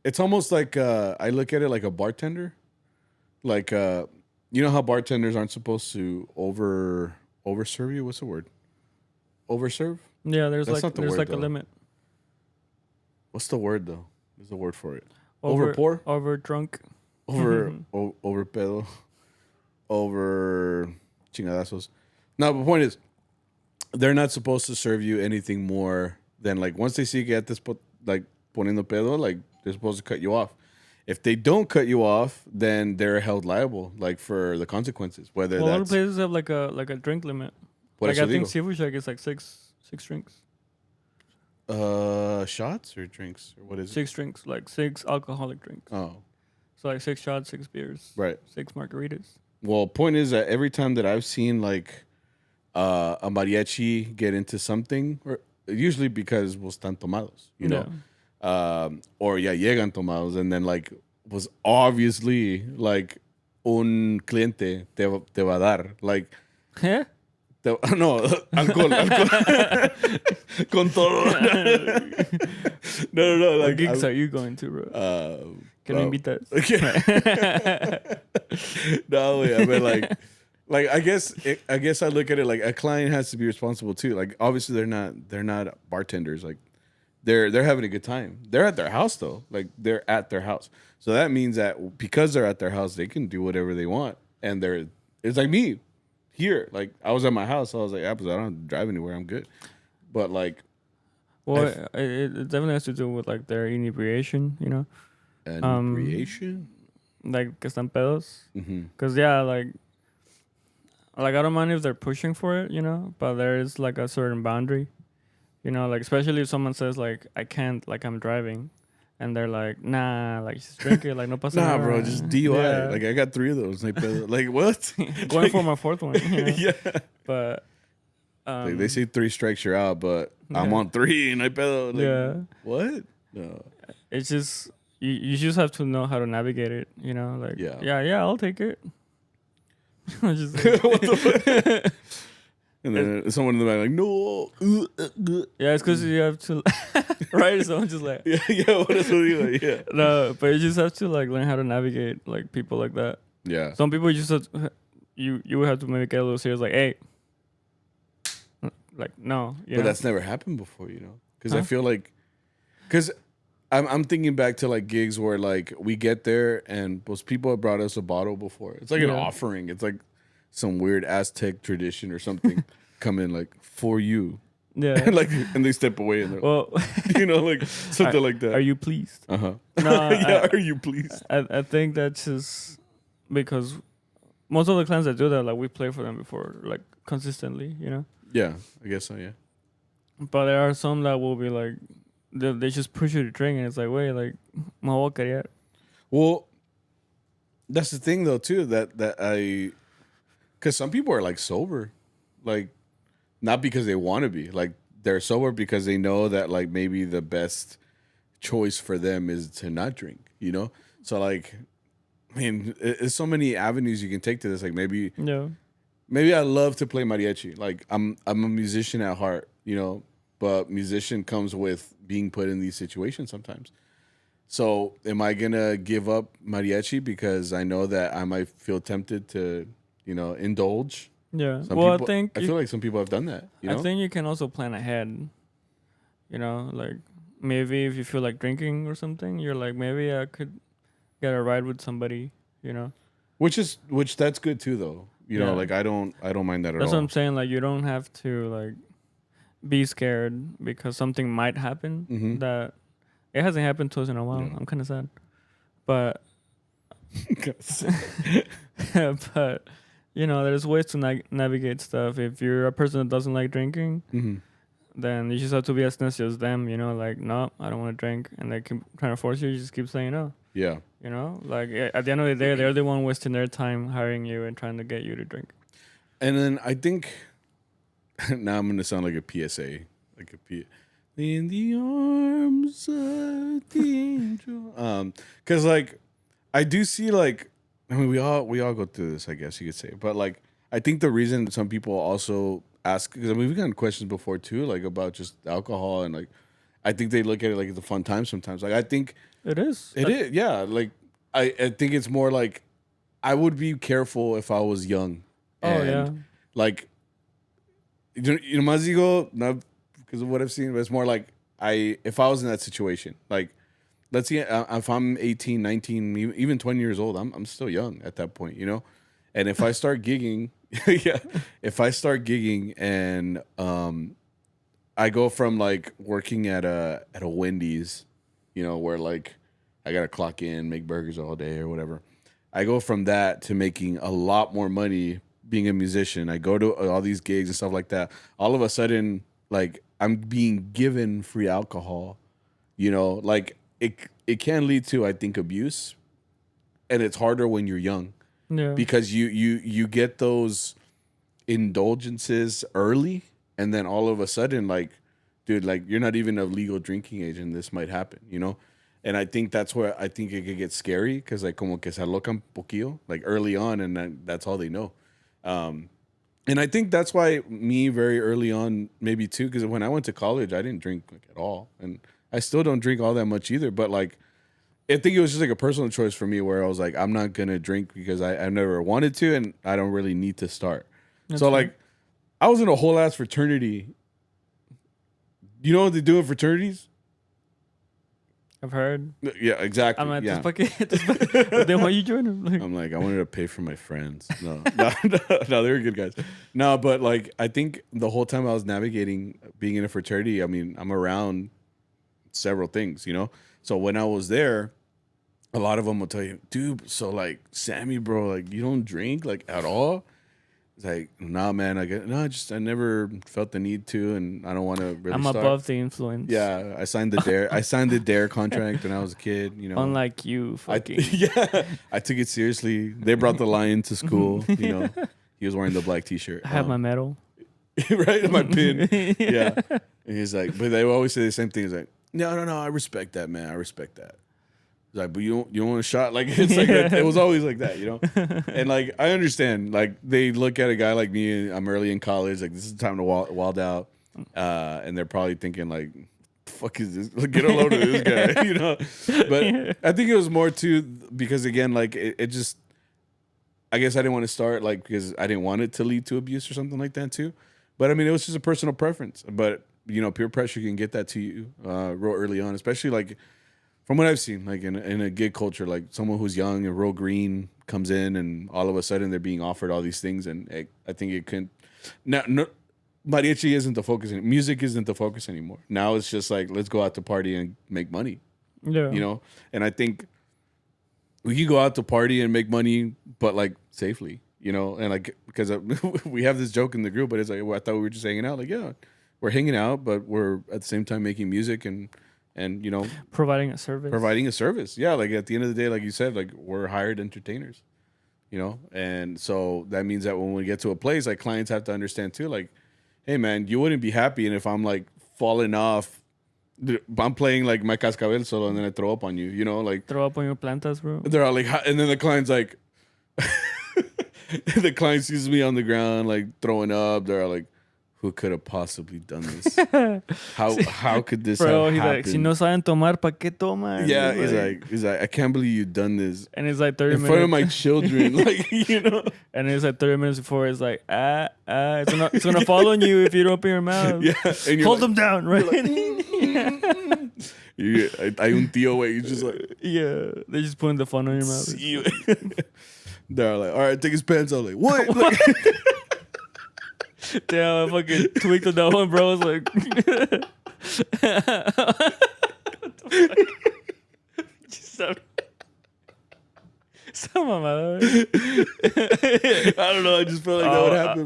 it's almost like I look at it like a bartender. Like you know how bartenders aren't supposed to overserve you? What's the word? Overserve? Yeah, That's not the there's word, like a though. limit. What's the word though? There's a word for it. Over Overpour? over drunk. Over pedo. Over chingadazos. No, but the point is, they're not supposed to serve you anything more than like once they see you get this like poniendo pedo, like they're supposed to cut you off. If they don't cut you off, then they're held liable, like for the consequences. Whether Well, a lot of that's places have like a drink limit. por Like eso I think digo. Seafood Shack is like six drinks. Shots or drinks or what is it? 6 drinks, like 6 alcoholic drinks. Oh, So like 6 shots, 6 beers, right. 6 margaritas. Well, point is that every time that I've seen like a mariachi get into something, or usually because was están tomados, you know, or ya llegan tomados, and then like was obviously like un cliente te va a dar like. Yeah. No, alcohol. Con todo. No. What Like, gigs are you going to, bro? Can we beat that? No, I mean like I guess I look at it like a client has to be responsible too. Like obviously they're not bartenders. Like they're having a good time. They're at their house though. Like they're at their house. So that means that because they're at their house, they can do whatever they want. And it's like me. Here, like I was at my house, I was like, I don't have to drive anywhere, I'm good. But like, well, it definitely has to do with like their inebriation, you know, inebriation, like que están pedos. Mm-hmm. Cause yeah, like I don't mind if they're pushing for it, you know, but there is like a certain boundary, you know, like especially if someone says like I can't, like I'm driving. And they're like, nah, like just drink it, like no pasa nada. Nah, bro, just DUI. Yeah. Like I got 3 of those. Like what? Going for my 4th one. You know? Yeah. But like they say 3 strikes you're out, but I'm on 3 and I pedo. Like, yeah. What? No. It's just you just have to know how to navigate it. You know, like yeah, I'll take it. Just like, What the fuck? And then someone in the back like, no. Yeah, it's because you have to, right? Someone just like, yeah. What is it? Yeah. No, but you just have to like learn how to navigate like people like that. Yeah. Some people just have to, you would have to maybe get a little serious, like, hey, like no. But that's never happened before, you know? Because I feel like, because I'm thinking back to like gigs where like we get there and most people have brought us a bottle before. It's like an offering. It's like some weird Aztec tradition or something. Come in like for you. Yeah. and they step away and they're you know, like something like that. Are you pleased? Uh-huh. No, are you pleased? I think that's just because most of the clans that do that, like we play for them before, like consistently, you know? Yeah, I guess so, yeah. But there are some that will be like, they just push you to drink and it's like, wait, like, me voy a querer. Well, that's the thing though too, that I, because some people are like sober, like not because they want to be, like they're sober because they know that like maybe the best choice for them is to not drink, you know? So like, I mean, there's so many avenues you can take to this. Like maybe I love to play mariachi. Like I'm a musician at heart, you know, but musician comes with being put in these situations sometimes. So am I gonna give up mariachi because I know that I might feel tempted to, you know, indulge? Yeah. I feel like some people have done that. You know? I think you can also plan ahead. You know, like maybe if you feel like drinking or something, you're like, maybe I could get a ride with somebody. You know, which that's good too, though. You know, like I don't mind that at all. That's what I'm saying. Like you don't have to like be scared because something might happen that it hasn't happened to us in a while. Yeah. I'm kind of sad, but but you know, there's ways to navigate stuff. If you're a person that doesn't like drinking, then you just have to be as nasty as them. You know, like no, I don't want to drink, and they keep trying to force you. You just keep saying no. Yeah. You know, like at the end of the day, they're the one wasting their time hiring you and trying to get you to drink. And then I think now I'm going to sound like a PSA, like in the arms of the angel. Because like I do see like, I mean we all go through this, I guess you could say, but like I think the reason some people also ask, because I mean we've gotten questions before too, like about just alcohol and like I think they look at it like it's a fun time sometimes. Like I think it is. It is, yeah. Like I think it's more like I would be careful if I was young. Like más digo, not because of what I've seen, but it's more like if I was in that situation, like let's see, if I'm 18, 19, even 20 years old, I'm still young at that point, you know? And if I start gigging, if I start gigging and I go from like working at a Wendy's, you know, where like I gotta clock in, make burgers all day or whatever. I go from that to making a lot more money being a musician. I go to all these gigs and stuff like that. All of a sudden, like I'm being given free alcohol, you know, like it can lead to, I think, abuse, and it's harder when you're young, because you get those indulgences early, and then all of a sudden, like, dude, like you're not even of legal drinking age, and this might happen, you know. And I think that's where I think it could get scary, because like como que se alocan poquillo, like early on, and that's all they know. And I think that's why me very early on, maybe too, because when I went to college, I didn't drink like at all, and I still don't drink all that much either. But like, I think it was just like a personal choice for me, where I was like, I'm not gonna drink because I never wanted to, and I don't really need to start. That's so like, I was in a whole ass fraternity. You know what they do in fraternities? I've heard. Yeah, exactly. I'm like, then why you join them? Like, I'm like, I wanted to pay for my friends. No, they were good guys. No, but like, I think the whole time I was navigating being in a fraternity, I mean, I'm around several things, you know? So when I was there, a lot of them will tell you, dude, so like, Sammy, bro, like, you don't drink, like, at all? It's like, nah, man, I never felt the need to, and I don't want to really I'm start. above the influence. Yeah, I signed the Dare contract when I was a kid, you know. Unlike you, fucking. I took it seriously. They brought the lion to school, you know. He was wearing the black t-shirt. I have my medal. Right? My pin. Yeah. And he's like, but they always say the same thing. He's like, no, I respect that, man. I respect that. He's like, but you don't want a shot? Like, it's like it was always like that, you know? And like, I understand. Like, they look at a guy like me, and I'm early in college, like, this is the time to wild out. And they're probably thinking like, fuck is this? Get a load of this guy, you know? But I think it was more too, because again, like, it just, I guess I didn't want to start, like, because I didn't want it to lead to abuse or something like that too. But I mean, it was just a personal preference. But, you know, peer pressure can get that to you real early on, especially like, from what I've seen, like in a gig culture, like someone who's young and real green comes in, and all of a sudden they're being offered all these things, and I think it can. Now, no, mariachi isn't the focus. Music isn't the focus anymore. Now it's just like, let's go out to party and make money. Yeah, you know. And I think we can go out to party and make money, but like safely, you know. And like, because we have this joke in the group, but it's like, well, I thought we were just hanging out. Like, yeah, we're hanging out, but we're at the same time making music and you know, providing a service. Yeah, like at the end of the day, like you said, like we're hired entertainers, you know. And so that means that when we get to a place, like clients have to understand too, like, hey man, you wouldn't be happy, and if I'm like falling off, I'm playing like my cascabel solo, and then I throw up on you, you know, like throw up on your plantas, bro. They're all like, and then the client's like the client sees me on the ground like throwing up. They're all like, who could have possibly done this? How could this have happened? Like, si no saben tomar, ¿pa qué toman? Yeah, he's like, I can't believe you've done this. And it's like 30 minutes. In front of my children, like, you know. And it's like 30 minutes before, it's like, it's gonna fall on you if you don't open your mouth. Yeah. And hold them down, right? Like, hay un tío, where you just like. Yeah, they're just putting the phone on your mouth. They're like, all right, take his pants off. Like, what? Like, damn, I fucking tweaked on that one, bro. I was like, some mamada. I don't know. I just felt like that would happen.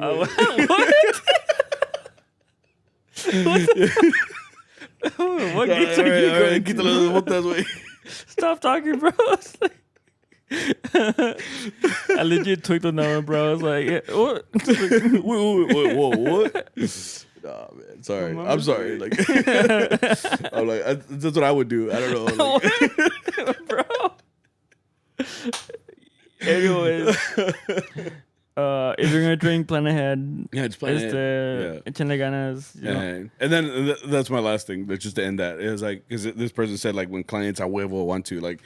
What gigs are you going? Stop talking, bro. I legit tweaked on that one, bro. I was like, yeah, what? What? Nah, man. Sorry. I'm sorry. Like, I'm like, that's what I would do. I don't know. Like, bro. Anyways, if you're gonna drink, plan ahead. Yeah, just plan ahead. Échenle ganas. And then that's my last thing. That's just to end that. It was like, because this person said, like, when clients a huevo want to, like,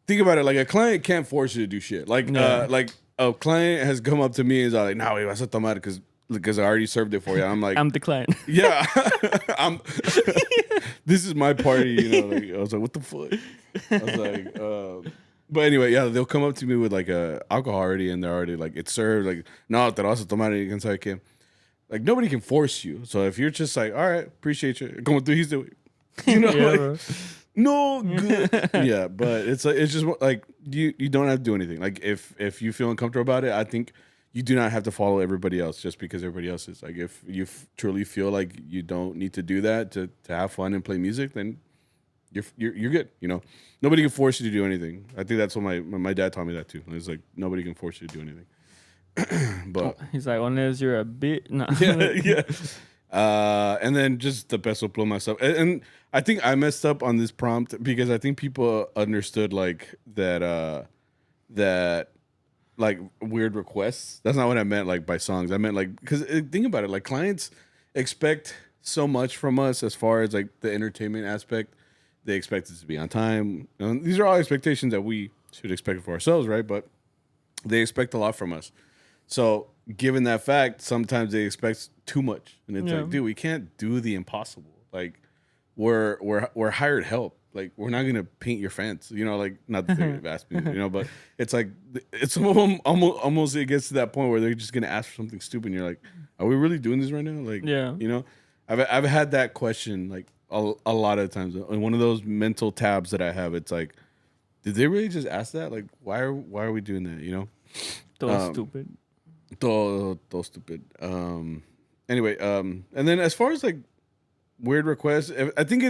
think about it. Like, a client can't force you to do shit. Like, like a client has come up to me and is like, "No, we vas a tomar because I already served it for you." I'm like, I'm the client. Yeah, this is my party. You know, like, I was like, what the fuck? I was like, but anyway, yeah, they'll come up to me with like a alcohol already, and they're already like, it's served. Like, no, te lo vas a tomar y quién sabe qué. Like, nobody can force you. So if you're just like, all right, appreciate you, como tú dijiste, you know, Yeah, like, bro. no good. Yeah, but it's like, it's just like you don't have to do anything. Like, if you feel uncomfortable about it, I think you do not have to follow everybody else just because everybody else is. Like, if you truly feel like you don't need to do that to have fun and play music, then you're good. You know, nobody can force you to do anything. I think that's what my dad taught me that too. It's like, nobody can force you to do anything. But he's like, unless you're a bit. No. yeah. And then just the peso pluma stuff. And I think I messed up on this prompt because I think people understood like that like weird requests. That's not what I meant like by songs. I meant like, because think about it, like clients expect so much from us as far as like the entertainment aspect. They expect us to be on time. And these are all expectations that we should expect for ourselves, right? But they expect a lot from us. So given that fact, sometimes they expect too much, and it's like, dude, we can't do the impossible. Like, we're hired help. Like, we're not gonna paint your fence, you know. Like, not that they've asked me, you know, but it's like, it's some of them almost it gets to that point where they're just gonna ask for something stupid, and you're like, are we really doing this right now? Like, you know, I've had that question like a lot of times. In one of those mental tabs that I have, it's like, did they really just ask that? Like, why are we doing that? You know, Stupid. Todo stupid. Anyway, and then as far as like weird requests, I think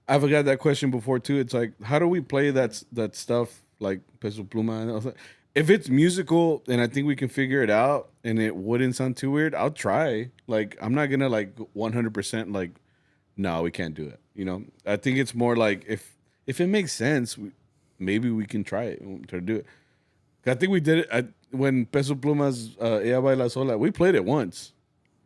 I've got that question before too. It's like, how do we play that stuff like peso pluma? And I was like, if it's musical and I think we can figure it out and it wouldn't sound too weird, I'll try. Like, I'm not gonna like 100% like, no, we can't do it. You know, I think it's more like if it makes sense, maybe we can try it, try to do it. I think we did it when Peso Pluma's Ella Baila Sola. We played it once.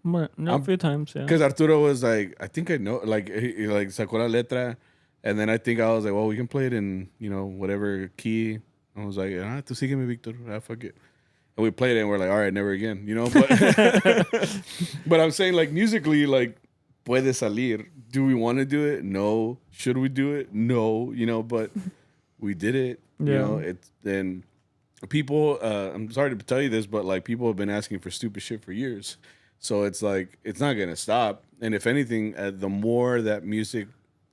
A few times, yeah. Because Arturo was like, I think I know, like, he like sacó la letra, and then I think I was like, well, we can play it in, you know, whatever key. I was like, tú sígueme, Víctor. Fuck it. And we played it, and we're like, all right, never again, you know. But but I'm saying, like, musically, like, puede salir. Do we want to do it? No. Should we do it? No. You know, but we did it. You know, it's then. People, I'm sorry to tell you this, but like people have been asking for stupid shit for years. So it's like, it's not going to stop. And if anything, the more that music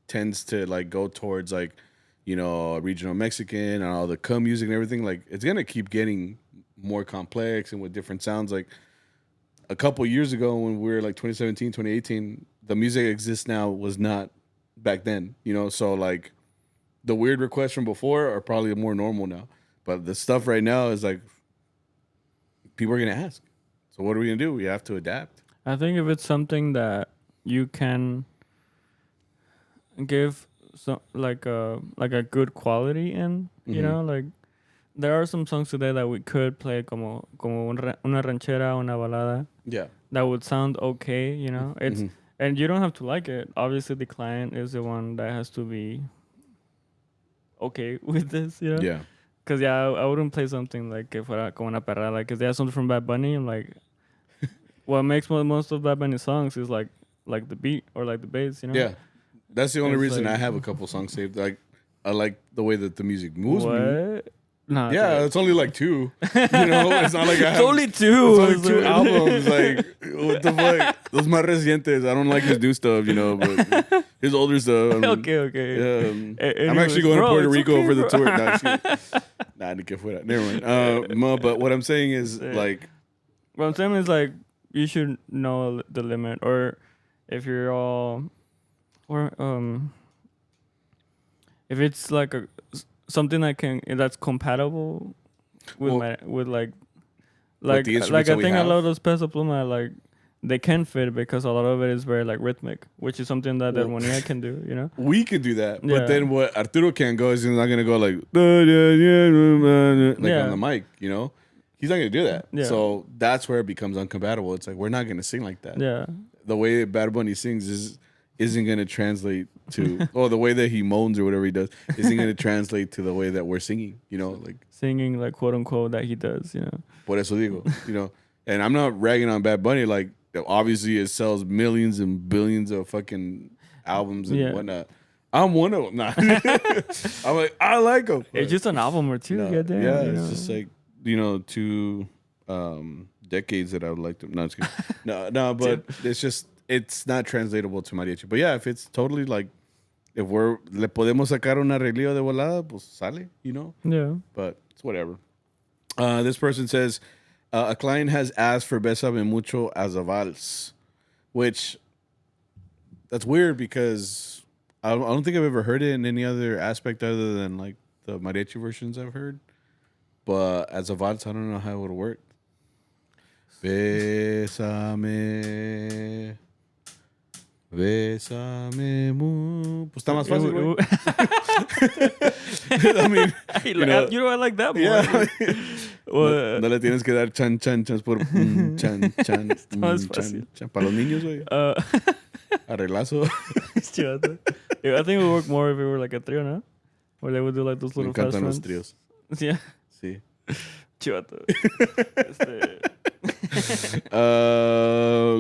tends to like go towards like, you know, regional Mexican and all the music and everything, like it's going to keep getting more complex and with different sounds. Like a couple years ago when we were like 2017, 2018, the music exists now was not back then, you know? So like the weird requests from before are probably more normal now. But the stuff right now is like, people are going to ask. So what are we going to do? We have to adapt. I think if it's something that you can give like a good quality in, you know, like there are some songs today that we could play como una ranchera, una balada. Yeah. That would sound okay, you know. It's and you don't have to like it. Obviously, the client is the one that has to be okay with this, you know. Yeah. Because, I wouldn't play something like que fuera como una perrada. Because they have something from Bad Bunny. I'm like, what makes most of Bad Bunny songs is like the beat or like the bass, you know? Yeah. That's the only reason like, I have a couple songs saved. Like, I like the way that the music moves me. Nah, yeah, it's only like 2. You know, it's not like I have... It's only 2. It's only 2 albums. Like, what the fuck? Those más recientes. I don't like his new stuff, you know, but his older stuff. Okay. Yeah, I'm actually going to Puerto Rico for the tour. Nah, ni que fuera. Never mind. But what I'm saying is, like... What I'm saying is, like, you should know the limit. Or if you're all... Or, if it's like something that's compatible with I think a lot of those peso pluma, like they can fit because a lot of it is very like rhythmic, which is something that Armonía can do, you know. We could do that, but then what Arturo can't go is he's not gonna go like on the mic, you know. He's not gonna do that. Yeah. So that's where it becomes uncompatible. It's like we're not gonna sing like that. Yeah. The way Bad Bunny sings isn't gonna translate to the way that he moans or whatever he does isn't gonna translate to the way that we're singing. You know, like singing like quote unquote that he does. You know. Por eso digo. You know, and I'm not ragging on Bad Bunny. Like obviously it sells millions and billions of fucking albums and whatnot. I'm one of them. Nah. I'm like, I like them. It's just an album or two. Goddamn, it's just like, 2 decades that I would like to. No, it's good. no, but it's not translatable to mariachi. But yeah, if it's totally like, if le podemos sacar un arreglillo de volada, pues sale, you know? Yeah. But it's whatever. This person says, a client has asked for Bésame Mucho as a vals, which that's weird because I don't think I've ever heard it in any other aspect other than like the mariachi versions I've heard. But as a vals, I don't know how it would work. Bésame, bésame pues está más fácil, güey. I mean, you know, I like that more. Yeah. No le tienes que dar chan por chan. Para los niños, güey. Arreglazo. I think it would work more if it were like a trio, no? Where they would do like those little fast ones. Los tríos. Yeah. Sí. Chivato.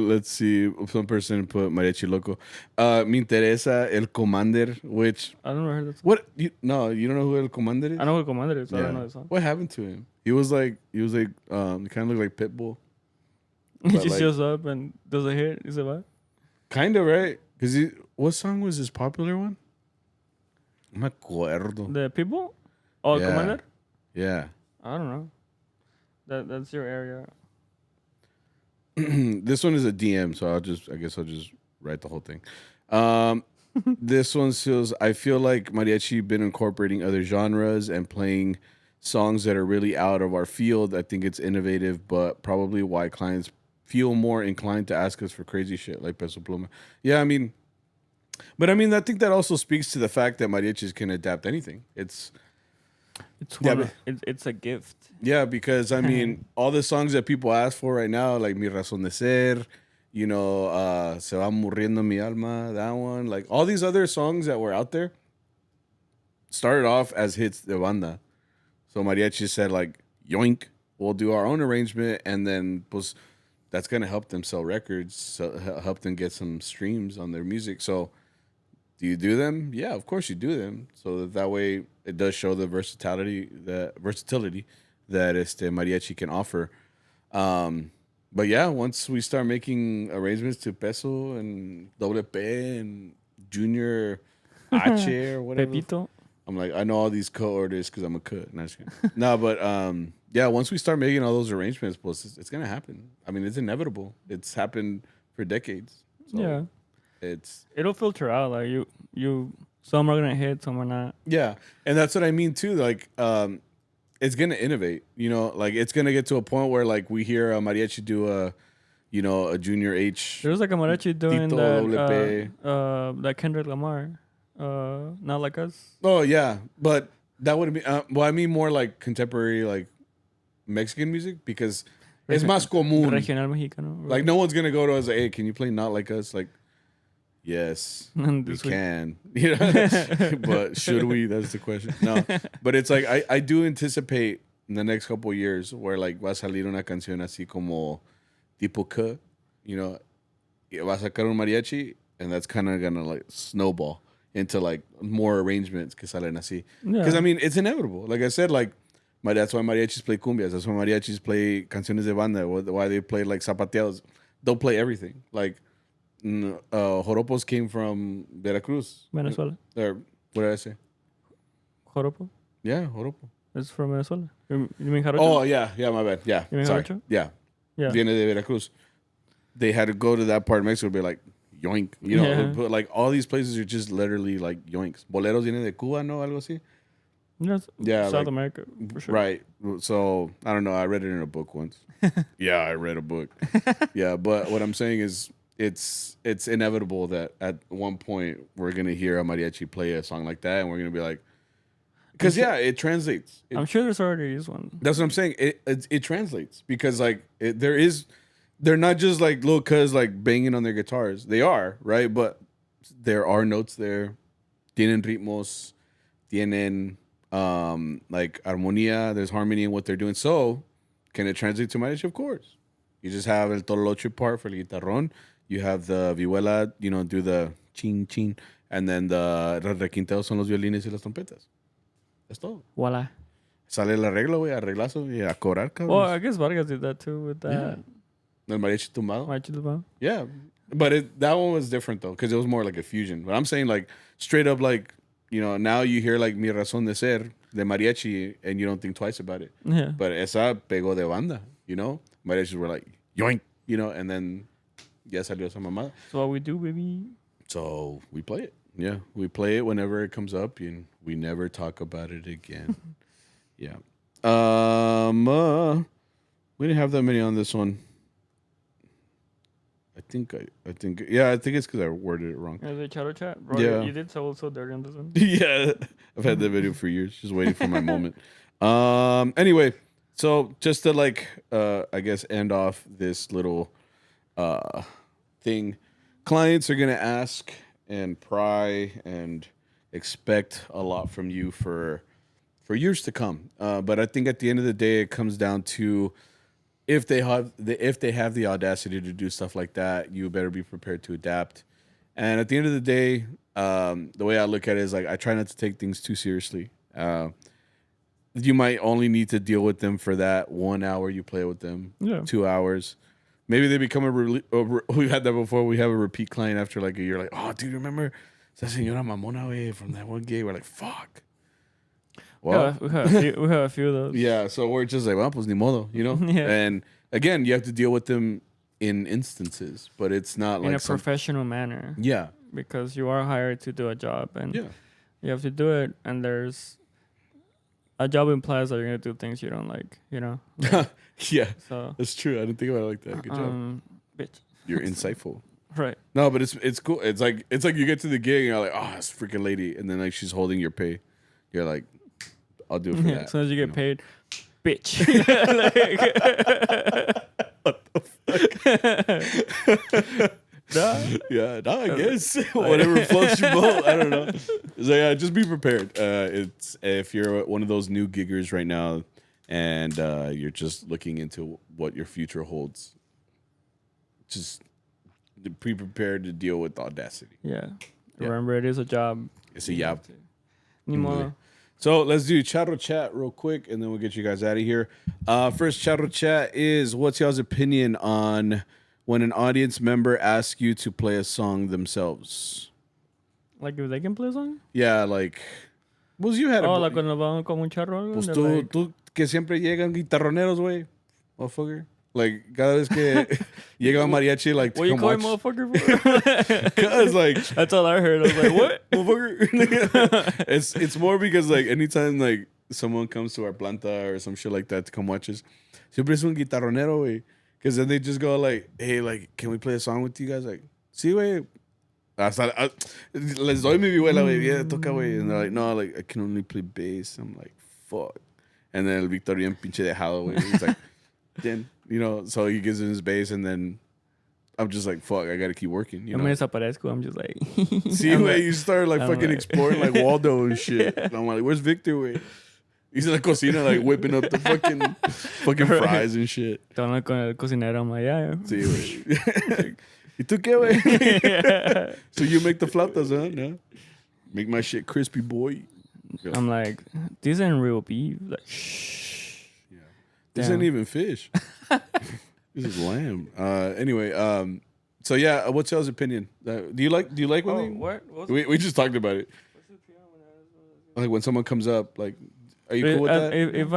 Let's see. Some person put Mariachi Loco. Me interesa El Commander, which I don't know heard that song. What? You don't know who El Commander is? I know who El Commander is. Yeah. I don't know the song. What happened to him? He was like he kind of looked like Pitbull. He just shows up and does a hit. Is it what? Kind of, right? Because what song was his popular one? No me acuerdo. The People? Oh, yeah. Commander? Yeah. I don't know. That's your area. This one is a DM, so I guess I'll just write the whole thing. This one says, I feel like mariachi been incorporating other genres and playing songs that are really out of our field. I think it's innovative, but probably why clients feel more inclined to ask us for crazy shit like Peso Pluma. Yeah, I mean, I think that also speaks to the fact that mariachis can adapt anything. It's a gift. Yeah, because I mean, all the songs that people ask for right now, like Mi Razón de Ser, you know, Se va muriendo mi alma, that one, like all these other songs that were out there started off as hits de banda. So mariachi said like, yoink, we'll do our own arrangement, and then pues that's gonna help them sell records, so help them get some streams on their music. So do you do them? Yeah, of course you do them. So that way it does show the versatility that mariachi can offer. But yeah, once we start making arrangements to Peso and Doble P and Junior H or whatever. Pepito. I'm like, I know all these co-orders because I'm a cut. No, but yeah, once we start making all those arrangements, plus it's gonna happen. I mean, it's inevitable. It's happened for decades. So yeah. It'll filter out. Like you some are gonna hit, some are not. Yeah. And that's what I mean too. Like it's gonna innovate, you know, like it's gonna get to a point where like we hear a mariachi do a Junior H. There was like a mariachi doing that that Kendrick Lamar. Not Like Us. Oh yeah. But that would be well, I mean more like contemporary like Mexican music because it's más común. Regional Mexicano. Like no one's gonna go to us like, hey, can you play Not Like Us? Like, yes, we can. You know, but should we? That's the question. No, but it's like I do anticipate in the next couple of years where like va a salir una canción así como tipo K, you know, va a sacar un mariachi, and that's kind of gonna like snowball into like more arrangements que salen así. Because I mean, it's inevitable. Like I said, like. That's why mariachis play cumbias. That's why mariachis play canciones de banda. Why they play like zapateados. They'll play everything. Like joropos came from Veracruz. Venezuela. Or what did I say? Joropo? Yeah, joropo. It's from Venezuela. You mean jarocho? Oh, yeah, my bad. Yeah, you mean sorry. Jarocho? Yeah. Viene de Veracruz. They had to go to that part of Mexico and be like, yoink. You know, but like all these places are just literally like yoinks. Boleros viene de Cuba, no? Algo así. South like, America, for sure. Right. So, I don't know. I read it in a book once. Yeah, I read a book. Yeah, but what I'm saying is it's inevitable that at one point we're going to hear a mariachi play a song like that, and we're going to be like, Because it translates. I'm sure there's already is one. That's what I'm saying. It translates because like they're not just like little cuz like banging on their guitars. They are, right? But there are notes there. Tienen ritmos, tienen like armonía, there's harmony in what they're doing. So, can it translate to Mariachi? Of course. You just have el tololoche part for el guitarrón. You have the vihuela, do the chin chin, and then the requinteo son los violines y las trompetas. Es todo. Voila. Sale el arreglo, güey, arreglazo y a cobrar, cabrón. Well, I guess Vargas did that too with that. Yeah. El mariachi tumbado. Mariachi tumbado. Yeah. But that one was different, though, because it was more like a fusion. But I'm saying, like, straight up, like, now you hear, like, Mi Razón de Ser, de mariachi, and you don't think twice about it. Yeah. But esa pegó de banda, Mariachis were like, yoink, and then, ya salió esa mamada. So what we do, baby. So we play it. Yeah. We play it whenever it comes up, and we never talk about it again. Yeah. We didn't have that many on this one. I think it's because I worded it wrong. Yeah, the Charro chat. Bro, yeah. You did so dirty on this one. Yeah. I've had that video for years, just waiting for my moment. Anyway, so just to I guess end off this little thing, clients are gonna ask and pry and expect a lot from you for years to come. But I think at the end of the day, it comes down to if they have the audacity to do stuff like that, you better be prepared to adapt. And at the end of the day, the way I look at it is like I try not to take things too seriously. You might only need to deal with them for that 1 hour you play with them, 2 hours. Maybe they become we've had that before. We have a repeat client after like a year, like, oh, dude, remember esa señora mamona way from that one gig? We're like, fuck. Well, we have a few of those. Yeah, so we're just like, well, pues ni modo, Yeah. And again, you have to deal with them in instances, but it's not in a professional manner. Yeah, because you are hired to do a job, and you have to do it. And there's a job implies that you're gonna do things you don't like. Yeah, so that's true. I didn't think about it like that. Good job, bitch. You're insightful. Right. No, but it's cool. It's like you get to the gig and you're like, oh, this freaking lady, and then like she's holding your pay. You're like, I'll do it for that. As soon as you get paid, bitch. What the fuck? Yeah, I guess whatever floats your boat. I don't know. It's like, just be prepared. It's if you're one of those new giggers right now, and you're just looking into what your future holds, just be prepared to deal with audacity. Yeah. Remember, it is a job. It's a job. Ni modo. So let's do Charro Chat real quick, and then we'll get you guys out of here. First Charro Chat is, what's y'all's opinion on when an audience member asks you to play a song themselves? Like if they can play a song? Yeah, like... Pues you had like cuando van como un charro. Pues tú que siempre llegan guitarroneros, güey. Motherfucker. Like, cada vez que llega un mariachi, like, what you call him motherfucker for? Because, like... That's all I heard. I was like, what? Motherfucker? It's more because, like, anytime, like, someone comes to our planta or some shit like that to come watch us, siempre es un guitarronero, güey. Because then they just go, like, hey, like, can we play a song with you guys? Like, sí, güey. Les doy mi vihuela, güey. Yeah, toca, güey. And they're like, no, like, I can only play bass. I'm like, fuck. And then el Victor bien pinche dejado, güey. He's like, then, so he gives him his bass, and then I'm just like, fuck, I gotta keep working. I'm just like, see, like, you start like fucking exploring like Waldo and shit. And I'm like, where's Victor? Wait, he's in the cocina like whipping up the fucking fries and shit. Con el cocinero, I'm like, yeah. Sí, güey. ¿Y tú qué, güey? So you make the flautas, huh? No? Make my shit crispy, boy. I'm like, these ain't real beef. Like, shh. This ain't even fish. This is lamb. Anyway, so yeah, what's y'all's opinion? Do you like when what? We just talked about it. Like when someone comes up, like, are you cool with that? If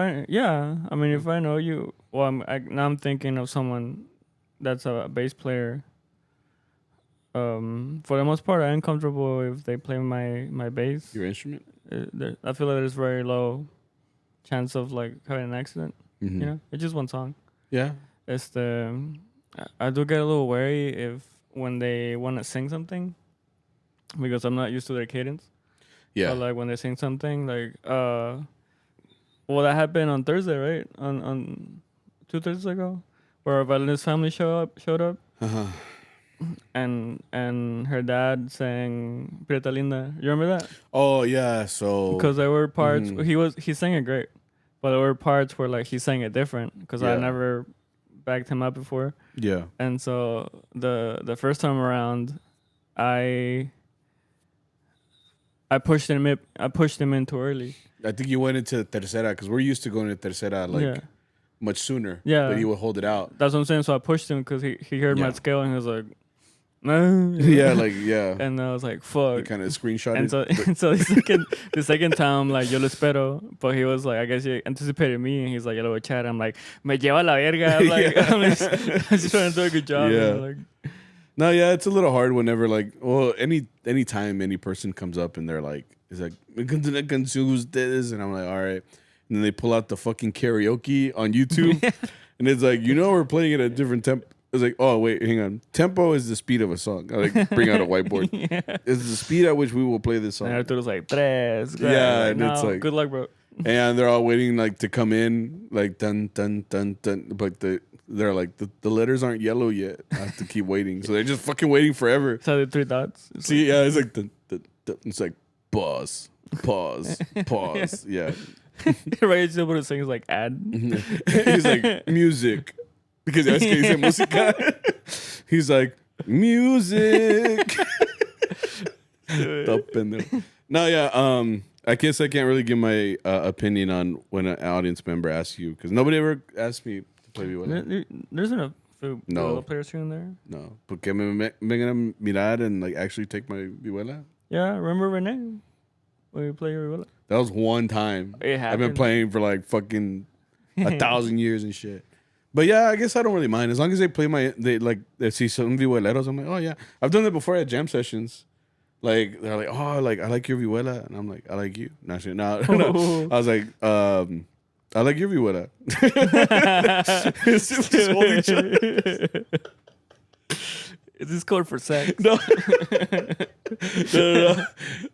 I know you, well, now I'm thinking of someone that's a bass player. For the most part, I'm comfortable if they play my bass. Your instrument? I feel like there's very low chance of like having an accident. Mm-hmm. It's just one song. Yeah. I do get a little wary when they want to sing something because I'm not used to their cadence. Yeah. But like when they sing something, like well, that happened on Thursday, right? On 2 Thursdays ago, where Valina's family showed up, Uh-huh. and her dad sang Prieta Linda. You remember that? Oh yeah. So Because there were parts he sang it great, but there were parts where like he sang it different because I Yeah. never backed him up before. Yeah. And so the first time around, I pushed him in too early. I think you went into tercera because we're used to going to tercera like Yeah. much sooner. Yeah. But he would hold it out. That's what I'm saying. So I pushed him because he heard my Yeah. scale and he was like, no. Yeah, like yeah. And I was like, fuck. He kind of screenshotted. And so the second time, like, yo lo espero. But he was like, I guess he anticipated me. And he's like, yo lo voy a echar. I'm like, me lleva la verga. I'm like, Yeah. I'm just trying to do a good job. Yeah. You know, like, No, yeah, it's a little hard whenever like, well, any time any person comes up and they're like, it's like, ustedes, and I'm like, all right. And then they pull out the fucking karaoke on YouTube, and it's like, we're playing it at a different tempo. It's like, oh wait, hang on. Tempo is the speed of a song. I like bring out a whiteboard. yeah. It's the speed at which we will play this song. And Arturo's like, tres. Yeah, like, and no, it's like, good luck, bro. and they're all waiting like to come in, like dun dun dun dun. But they're like the letters aren't yellow yet. I have to keep waiting, so they're just fucking waiting forever. So the three dots. It's See, yeah, it's like it's like pause, pause. Yeah, right. He's able to sing is like ad. he's like music because that's que dice música. He's like music. No, yeah. I guess I can't really give my opinion on when an audience member asks you because nobody ever asked me to play vihuela. There's enough few No. vihuela players here and there. No, porque me vengan a mirar and like actually take my vihuela. Yeah, remember Renee? When we play vihuela? That was one time. It I've been happened. playing for like fucking 1,000 years and shit. But yeah, I guess I don't really mind as long as they play they see some vihueleros. I'm like, oh yeah, I've done that before at jam sessions. Like they're like, oh, like I like your vihuela, and I'm like, I like you. No, shit, no. I was like, I like your vihuela. It's just holding each other. Is this code for sex? No. No.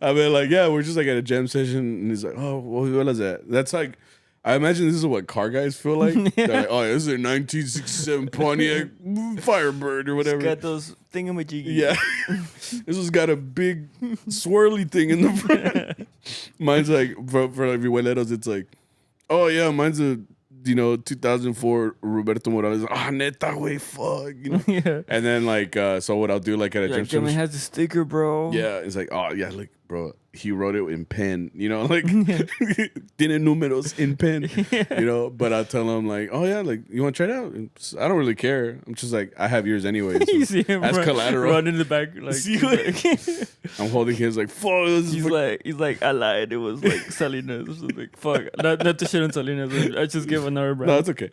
I mean, like, yeah, we're just like at a jam session, and he's like, oh, what is that? That's like, I imagine this is what car guys feel like. Yeah. They're like, oh, this is a 1967 Pontiac Firebird or whatever. It's got those thingamajiggies. Yeah. This one's got a big swirly thing in the front. Mine's like, for like vihueleros, it's like, oh, yeah, mine's a 2004 Roberto Morales. Ah, neta, wey, fuck. Yeah. And then, like, so what I'll do, like, at a jam Jimmy session. has the sticker, bro. Yeah, it's like, oh, yeah, like, bro, he wrote it in pen, like, tiene números in pen, but I'll tell him, like, oh, yeah, like, you want to try it out? And I don't really care. I'm just like, I have yours anyway. So You see him that's collateral. run in the back. Like, See, I'm holding his, like, fuck. he's like, I lied. It was like Salinas or something. Fuck. Not to shit on Salinas. I just give another brand. No, it's okay.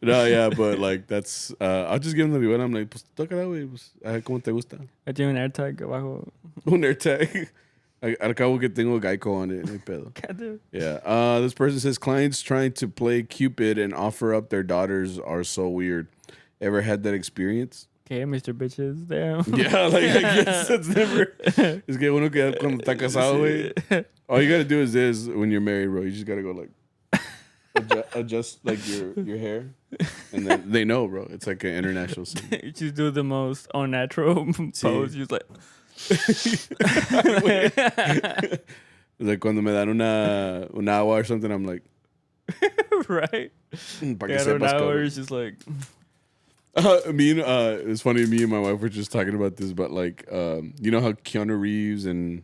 No, yeah, but, like, that's, I'll just give him the vihuela. I'm like, pues, tócala, güey. Pues, a ver cómo te gusta. I tiene un AirTag abajo. Un AirTag. Al cabo que tengo Geico on it. No hay pedo. Goddamn. Yeah. This person says clients trying to play Cupid and offer up their daughters are so weird. Ever had that experience? Okay, Mr. Bitches. Damn. Yeah, like I guess that's never. Es que uno que cuando está casado, güey. All you gotta do is this when you're married, bro. You just gotta go like adjust like your hair, and then they know, bro. It's like an international scene. You just do the most unnatural pose. You're like. Like cuando me dan una agua or something, I'm like, right? Pa que Yeah, sepas, an hour cabrón. is just like. It's funny. Me and my wife were just talking about this, but like, you know how Keanu Reeves and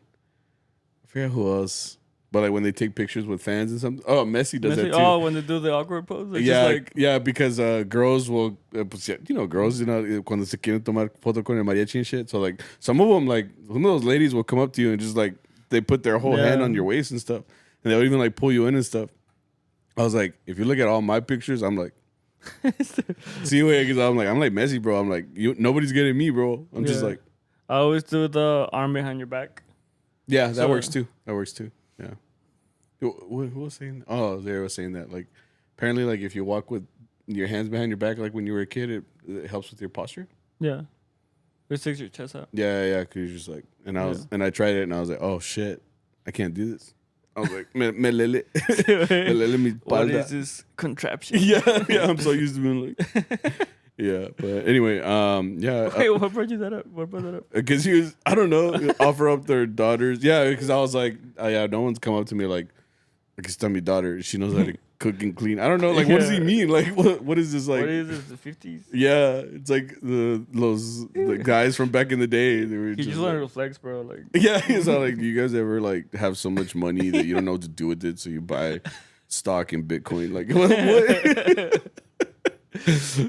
I forget who else, but like when they take pictures with fans and something. Oh, Messi does that too. Oh, when they do the awkward pose. It's Yeah, just like, yeah, because girls will, pues, girls, cuando se quieren tomar foto con el mariachi and shit. So like, some of them, like, some of those ladies will come up to you and just like they put their whole hand on your waist and stuff, and they'll even like pull you in and stuff. I was like, if you look at all my pictures, I'm like. See, because I'm like Messi, bro. I'm like, nobody's getting me, bro. I'm just like, I always do the arm behind your back. yeah, that works too. That works too. Yeah. Who was saying? Oh, they were saying that. Like, apparently, like if you walk with your hands behind your back, like when you were a kid, it helps with your posture. Yeah. It sticks your chest out. Yeah. Cause you're just like, and I tried it, and I was like, oh shit, I can't do this. I was like, me lele mi espalda. What is this contraption? Yeah. I'm so used to being like, yeah. But anyway, yeah. Wait, what brought you that up? What brought that up? Because he was, I don't know, offer up their daughters. Yeah, because I was like, oh, yeah, no one's come up to me like it's my daughter. She knows how to cook and clean. I don't know, like, what does he mean? Like, what is this like? What is this? The 50s? Yeah, it's like the guys from back in the day. They were You just wanted to flex, bro. Like, yeah, he's all like, do you guys ever like have so much money that you don't know what to do with it, so you buy stock in Bitcoin? Like, what?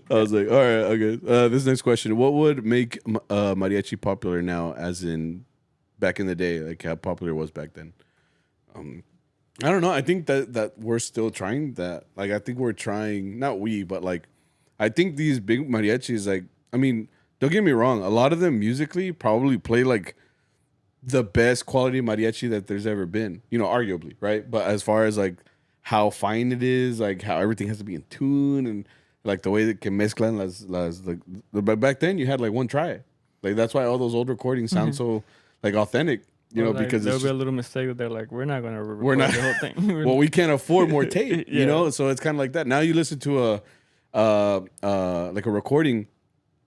I was like, all right, okay. This next question: what would make mariachi popular now, as in back in the day, like how popular it was back then? I don't know. I think that we're still trying that. Like, I think we're trying, not we, but like, I think these big mariachis, like, I mean, don't get me wrong, a lot of them musically probably play like the best quality mariachi that there's ever been, you know, arguably, right? But as far as like how fine it is, like how everything has to be in tune, and like the way that can mezclan but back then you had like one try. Like, that's why all those old recordings sound so like authentic. You know, like, because there'll be a little mistake that they're like, we're not gonna record the whole thing. Well, we can't afford more tape, you know, so it's kind of like that. Now you listen to like a recording,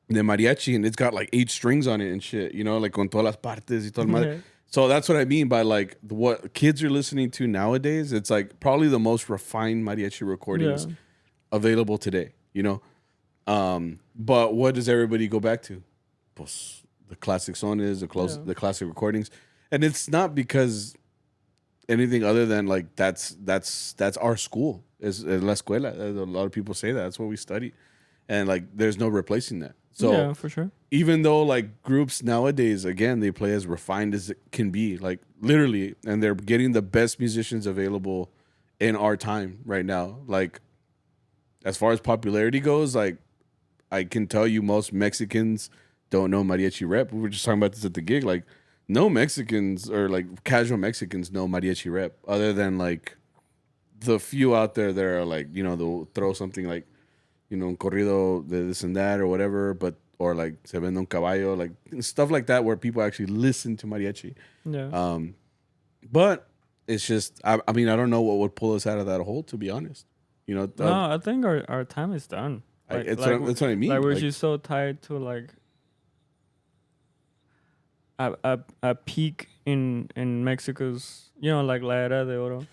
the mariachi, and it's got like 8 strings on it and shit, you know, like con todas las partes y todo el madre. So that's what I mean by like what kids are listening to nowadays. It's like probably the most refined mariachi recordings available today, you know. But what does everybody go back to? Pues, the classic sones, the classic recordings. And it's not because anything other than like that's our school. Is la escuela. A lot of people say that. That's what we study. And like there's no replacing that. So yeah, for sure. Even though like groups nowadays, again, they play as refined as it can be, like literally, and they're getting the best musicians available in our time right now. Like, as far as popularity goes, like I can tell you most Mexicans don't know mariachi rep. We were just talking about this at the gig. Like, no Mexicans or like casual Mexicans know mariachi rep, other than like the few out there that are like, you know, they'll throw something like, you know, un corrido de this and that or whatever, but or like se vende un caballo, like stuff like that where people actually listen to mariachi. Yeah. But it's just, I mean, I don't know what would pull us out of that hole, to be honest. You know, no, I think our time is done. Like, that's what I mean. Like, we're just so tied to like a peak in Mexico's, you know, like La Era de Oro,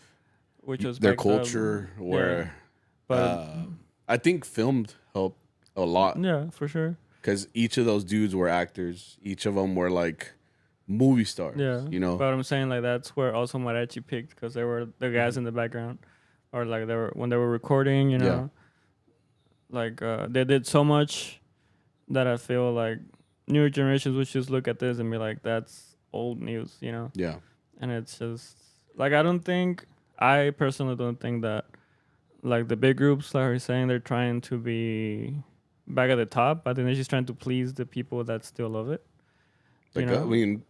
which was their culture, where but I think filmed helped a lot. Yeah, for sure. Because each of those dudes were actors. Each of them were like movie stars. Yeah, you know. But I'm saying like that's where also Mariachi picked, because they were the guys in the background, or like they were when they were recording. You know, like they did so much that I feel like newer generations would just look at this and be like, that's old news, you know? Yeah. And it's just, like, I personally don't think that, like, the big groups, like you're saying, they're trying to be back at the top. I think they're just trying to please the people that still love it. Like, I mean,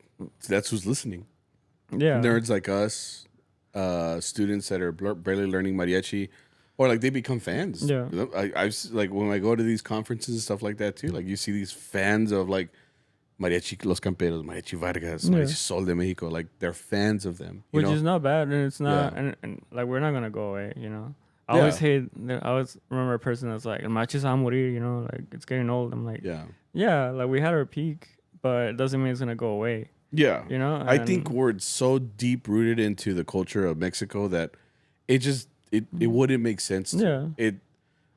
that's who's listening. Yeah. Nerds like us, students that are barely learning mariachi, or like they become fans. Yeah, I've like when I go to these conferences and stuff like that too. Like you see these fans of like Mariachi Los Camperos, Mariachi Vargas, Mariachi Sol de Mexico. Like they're fans of them, which is not bad, and it's not, and like we're not gonna go away. You know, I always remember a person that's like, "El mariachi se va a morir," you know, like it's getting old. I'm like, yeah, like we had our peak, but it doesn't mean it's gonna go away. Yeah, you know, I think we're so deep rooted into the culture of Mexico that it just. It wouldn't make sense.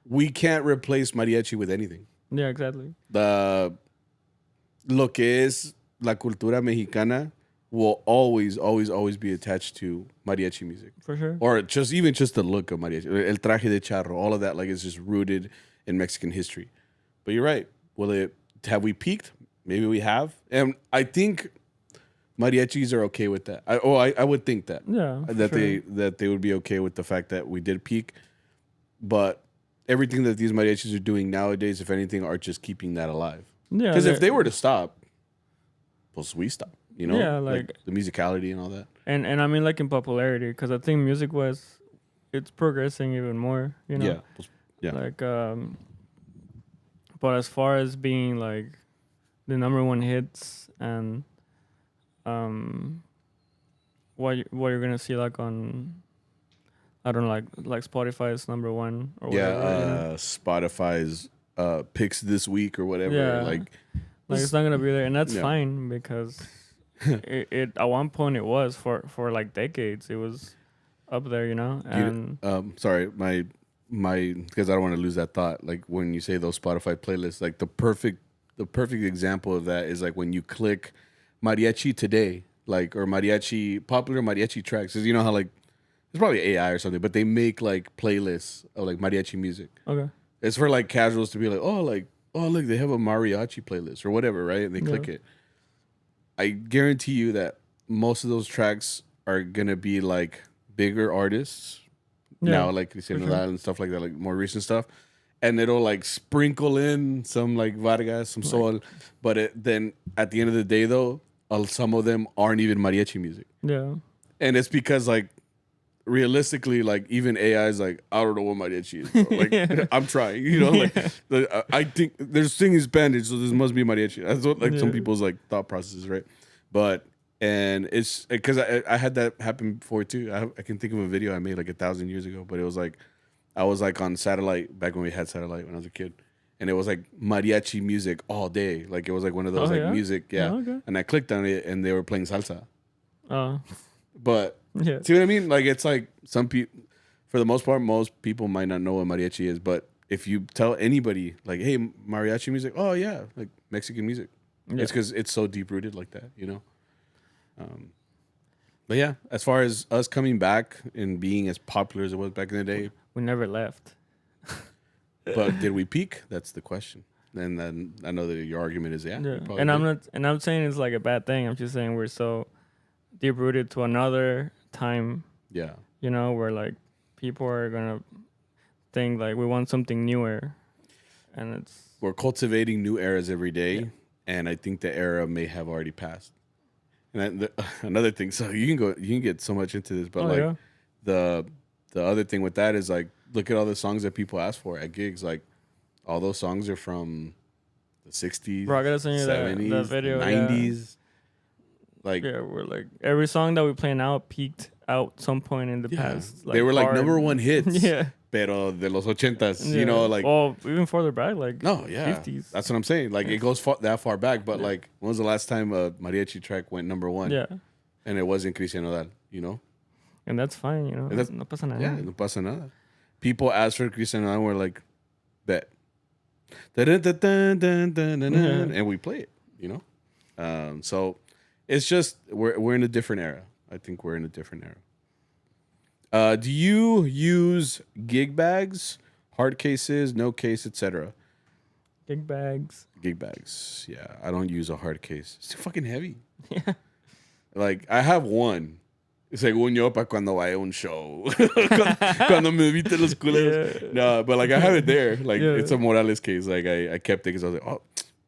We can't replace mariachi with anything. Yeah, exactly. Lo que es la cultura mexicana will always be attached to mariachi music. For sure. Or even just the look of mariachi. El traje de charro, all of that, like, is just rooted in Mexican history. But you're right. Have we peaked? Maybe we have. And I think mariachis are okay with that. I would think that. Yeah. That they would be okay with the fact that we did peak. But everything that these mariachis are doing nowadays, if anything, are just keeping that alive. Yeah. Because if they were to stop, pues we stop. You know? Yeah, like the musicality and all that. And I mean, like, in popularity, because I think music-wise, it's progressing even more, you know? Yeah. Like, but as far as being like the number one hits and what you're gonna see like on, I don't know, like Spotify's number one or whatever. Spotify's picks this week or whatever. Yeah. Like it's not gonna be there, and that's fine because it at one point it was for like decades. It was up there, you know. And sorry, my because I don't want to lose that thought. Like when you say those Spotify playlists, like the perfect example of that is like when you click mariachi today, like, or popular mariachi tracks. Cause you know how like it's probably AI or something, but they make like playlists of like mariachi music. Okay. It's for like casuals to be like, oh look, they have a mariachi playlist or whatever, right? And they click it. I guarantee you that most of those tracks are gonna be like bigger artists now, like Cristiano Ronaldo and stuff like that, like more recent stuff, and it'll like sprinkle in some like Vargas, some Sol, but then at the end of the day though, some of them aren't even mariachi music. Yeah, and it's because like realistically, like even AI is like, I don't know what mariachi is, bro. Like I'm trying, you know, like I think there's singing Spanish, so this must be mariachi. That's what like some people's like thought processes, right? But and it's because I had that happen before too. I can think of a video I made like 1,000 years ago, but it was like I was like on satellite back when we had satellite when I was a kid, and it was like mariachi music all day. Like it was like one of those music, okay. And I clicked on it, and they were playing salsa. But yeah. See what I mean? Like it's like some people, for the most part, most people might not know what mariachi is. But if you tell anybody, like, hey, mariachi music, oh yeah, like Mexican music. Yeah. It's because it's so deep rooted like that, you know. But yeah, as far as us coming back and being as popular as it was back in the day, we never left. But did we peak? That's the question. And then I know that your argument is and I'm saying it's like a bad thing. I'm just saying we're so deep rooted to another time. Yeah. You know, where like people are gonna think like we want something newer, and we're cultivating new eras every day, and I think the era may have already passed. And another thing, so you can get so much into this, but the other thing with that is like, look at all the songs that people ask for at gigs. Like all those songs are from the 60s, Bro, I gotta send you 70s, that video, 90s. Like we're like every song that we play now peaked out some point in the past. Like, they were like number one hits. Pero de los 80s, you know, like even further back, like 50s. That's what I'm saying. Like it goes that far back, but like when was the last time a mariachi track went number one? Yeah, and it wasn't Cristiano Ronaldo, you know. And that's fine, you know. No pasa nada. Yeah, no pasa nada. People ask for Cristiano Ronaldo, we're like, bet, and we play it, you know. So it's just we're in a different era. I think we're in a different era. Do you use gig bags, hard cases, no case, etc.? Gig bags. Yeah, I don't use a hard case. It's too fucking heavy. Yeah. Like I have one. Según yo, para cuando vaya un show. Cuando me evite los culeros. Yeah. No, but like I have it there. Like it's a Morales case. Like I kept it because I was like, oh,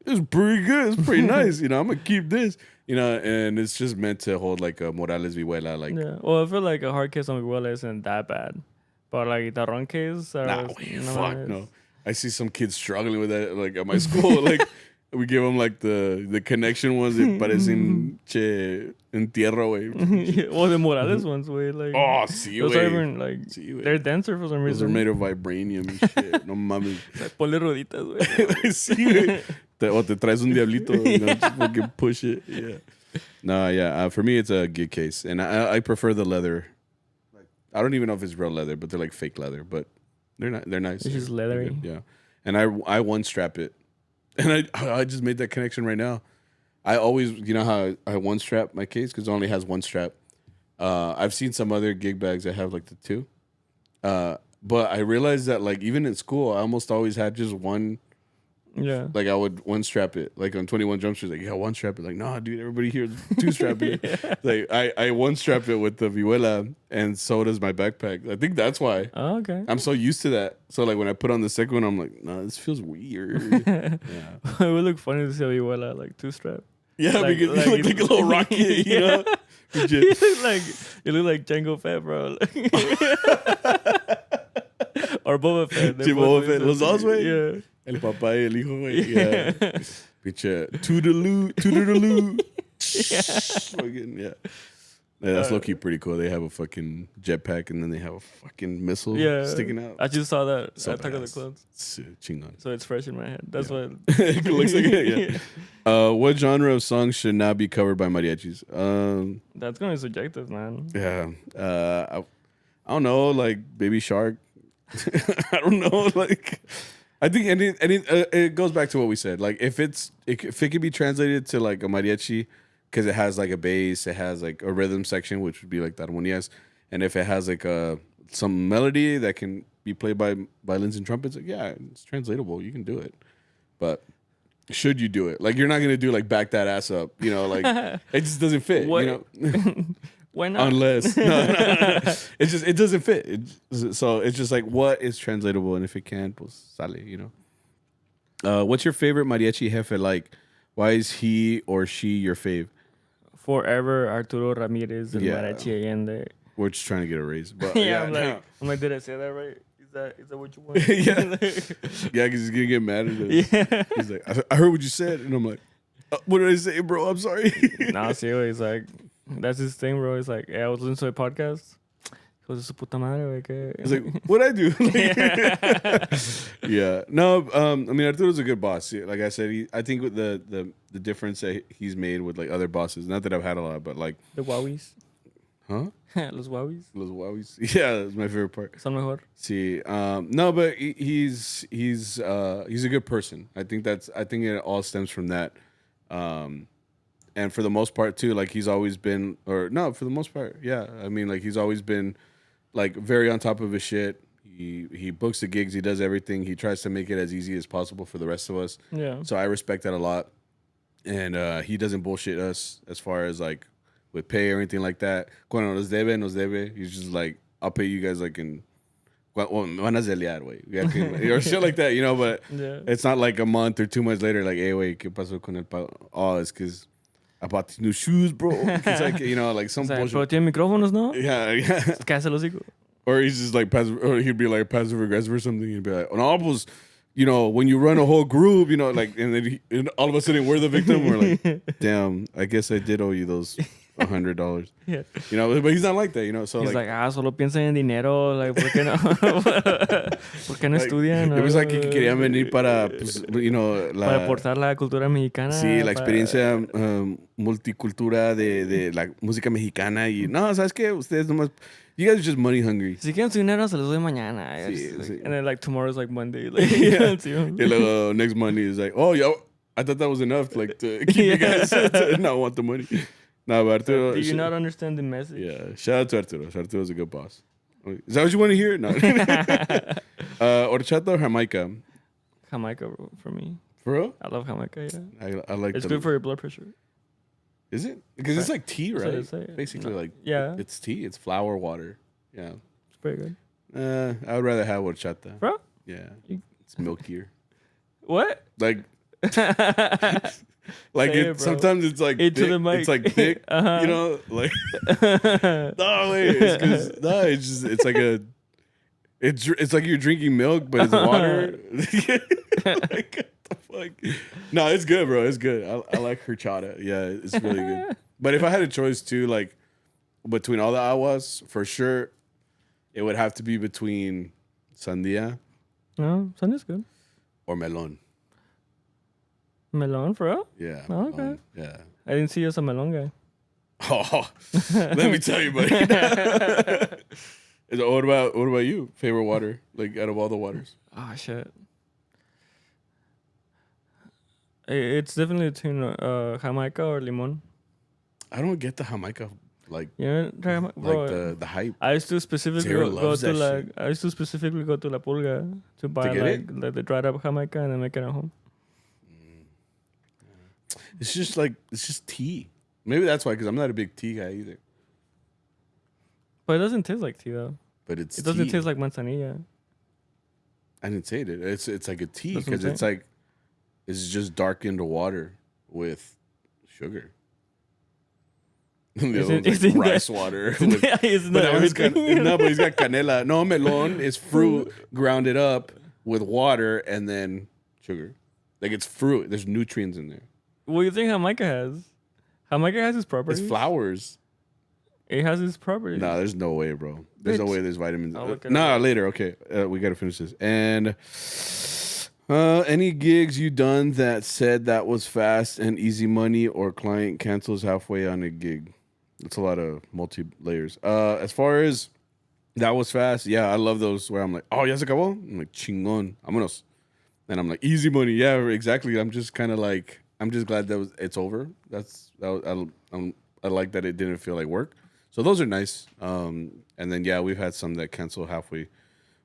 it's pretty good. It's pretty nice. You know, I'm gonna keep this. You know, and it's just meant to hold like a Morales Vihuela. Like, well, I feel like a hard case on Vihuela isn't that bad, but like guitarrón case, no. I see some kids struggling with that. Like at my school, like we give them like the connection ones that parecen entierro, güey. Well, the Morales ones, güey. Like, sí, those are even like they're denser for some reason. Those are made of vibranium and shit. No mames. Like, ponle rueditas, güey. Sí, güey. O te traes un diablito, you know, just fucking push it. Yeah. No, yeah. For me, it's a gig case, and I prefer the leather. Like, I don't even know if it's real leather, but they're like fake leather. But they're not. They're nice. It's just leathery. Yeah. And I one strap it, and I just made that connection right now. I always, you know how I one strap my case because it only has one strap. I've seen some other gig bags that have like the two. But I realized that like even in school, I almost always had just one. Yeah. Like I would one strap it, like on 21 Jump Street, like, yeah, one strap it. Like, nah, dude, everybody here is two strapping it. Like I one strap it with the Vihuela, and so does my backpack. I think that's why. Oh, okay. I'm so used to that. So like when I put on the second one, I'm like, nah, this feels weird. Yeah. It would look funny to see a Vihuela like two strap. Yeah, like, because you look like a little rocket, you know? You look like Jango Fett, bro. Or Boba Fett. Boba Fett. Los dos, güey. Yeah. El papá y el hijo, güey. Yeah. Pinche toodaloo. Fucking, yeah. Yeah, that's low-key pretty cool. They have a fucking jetpack and then they have a fucking missile sticking out. I just saw that So at Taco the badass. Clothes. Chingon. So it's fresh in my head. That's what It looks like it, yeah. What genre of songs should not be covered by mariachis? That's gonna be subjective, man. Yeah. I don't know, like Baby Shark. I don't know, like I think it goes back to what we said. Like if it could be translated to like a mariachi because it has like a bass, it has like a rhythm section, which would be like that one, yes. And if it has like some melody that can be played by violins and trumpets, like, yeah, it's translatable. You can do it. But should you do it? Like you're not gonna do like back that ass up, you know? Like it just doesn't fit, What? you know. Why not? Unless it doesn't fit. So it's just like what is translatable, and if it can't, pues sale, you know. What's your favorite mariachi jefe like? Why is he or she your fave? Forever Arturo Ramirez and Yeah. Mariachi Allende. We're just trying to get a raise, but Yeah, I'm like, did I say that right? Is that what you want? yeah, because he's gonna get mad at us. Yeah. He's like, I heard what you said, and I'm like, what did I say, bro? I'm sorry. Nah, seriously, like that's his thing, bro. It's like, I was listening to a podcast. Hijo de su puta madre, güey. He's like, what'd I do? Yeah. No, I mean, Arturo's a good boss. Like I said, I think with the difference that he's made with like other bosses, not that I've had a lot, but like The Wowies. Huh? Los Wowies. Los Wowies. Yeah, that's my favorite part. Son mejor. See, no, but he's a good person. I think it all stems from that. And for the most part too, like he's always been, or no, for the most part, yeah. I mean, like he's always been like very on top of his shit. He books the gigs, he does everything. He tries to make it as easy as possible for the rest of us. Yeah. So I respect that a lot. And he doesn't bullshit us as far as like with pay or anything like that. Cuando nos debe. He's just like, I'll pay you guys like in, well, me van a zelear, güey. Or shit like that, you know, but Yeah. it's not like a month or 2 months later, like, hey, wait, ¿qué pasó con el pago? Oh, it's because I bought these new shoes, bro. It's like, you know, like some bullshit. Pero tiene micrófonos, ¿no? Yeah. Cállate el hocico. Or he's just like passive, or he'd be like passive aggressive or something. He'd be like, no, pues, you know, when you run a whole group, you know, like, and then and all of a sudden we're the victim. We're like, damn, I guess I did owe you those $100. Yeah. You know, but he's not like that, you know. So He's like, solo piensan en dinero. Like, ¿por qué no? ¿Por qué no like, estudian? it was like que querían venir para, pues, you know, para aportar la cultura mexicana. Sí, la experiencia multicultura de la música mexicana. Y no, ¿sabes qué? Ustedes nomás, you guys are just money hungry. Si quieren su dinero, se los doy mañana. Sí, Like, sí. and then like tomorrow's like Monday. Like, Yeah. sí, And luego next Monday is like, oh, yo, I thought that was enough, like, to keep you guys to not want the money. No, but Arturo. Do you not understand the message? Yeah, shout out to Arturo. Arturo's a good boss. Is that what you want to hear? No. Horchata or Jamaica? Jamaica for me. For real? I love Jamaica, yeah. I like It's good for your blood pressure. Is it? Because it's like tea, That's what right? they say. Basically, No. like, Yeah. it's tea. It's flour, water. Yeah. It's pretty good. I would rather have horchata. Bro? Yeah. You- It's milkier. What? Like, Say it, bro. sometimes it's like Into thick, the mic. it's like thick, Uh-huh. you know, like no wait, it's just it's like it's like you're drinking milk, but it's water. Like, what the fuck? No, it's good, bro. It's good. I like horchata. Yeah, it's really good. But if I had a choice too, like between all the aguas, for sure, it would have to be between sandia No, Sunday's good. or melon. Melon, for real? Yeah. Oh, okay. melon. Yeah. I didn't see you as a melon guy. Oh, let me tell you, buddy. What about you? Favorite water, like out of all the waters? Ah, shit. It's definitely between Jamaica or limon. I don't get the Jamaica, like You know, bro, the hype. I used to specifically Sarah go loves to that like shit. I used to specifically go to La Pulga to buy get like the dried up Jamaica and then make it at home. It's just tea. Maybe that's why, because I'm not a big tea guy either. But it doesn't taste like tea though. But it Doesn't taste like manzanilla. I didn't say it. It's like a tea That's what I'm because it's like it's just darkened water with sugar. The other one's isn't like rice that- water. With, Isn't but that that one's got, everything? no, but he's got canela. No, melon is fruit grounded up with water and then sugar. Like it's fruit. There's nutrients in there. What do you think Jamaica has? Jamaica has its properties. It's flowers. It has its properties. Nah, there's no way, bro. There's no way there's vitamins. Nah, later. Okay, we gotta finish this. And any gigs you done that said that was fast and easy money, or client cancels halfway on a gig? That's a lot of multi layers. As far as that was fast, yeah, I love those where I'm like, oh, ya se acabó. I'm like, chingón, vámonos. And I'm like, easy money, yeah, exactly. I'm just kind of like, I'm just glad that it's over. I like that it didn't feel like work. So those are nice. And then, yeah, we've had some that cancel halfway.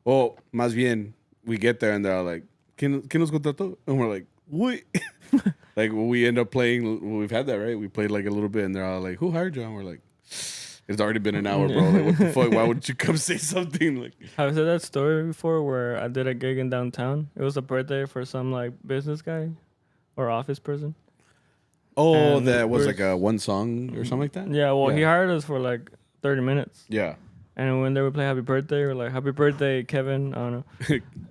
Well, más bien, we get there and they're like, ¿Quién nos contrató? And we're like, what? Like, when we end up playing, we've had that, right? We played like a little bit and they're all like, who hired you? And we're like, it's already been an hour, bro. Like, what the fuck? Why wouldn't you come say something? Like, I've said that story before where I did a gig in downtown. It was a birthday for some like business guy or office person. Oh, and that was like a one song or something like that? Yeah, well, he hired us for like 30 minutes. Yeah. And when they would play Happy Birthday, we're like, Happy Birthday, Kevin. I don't know.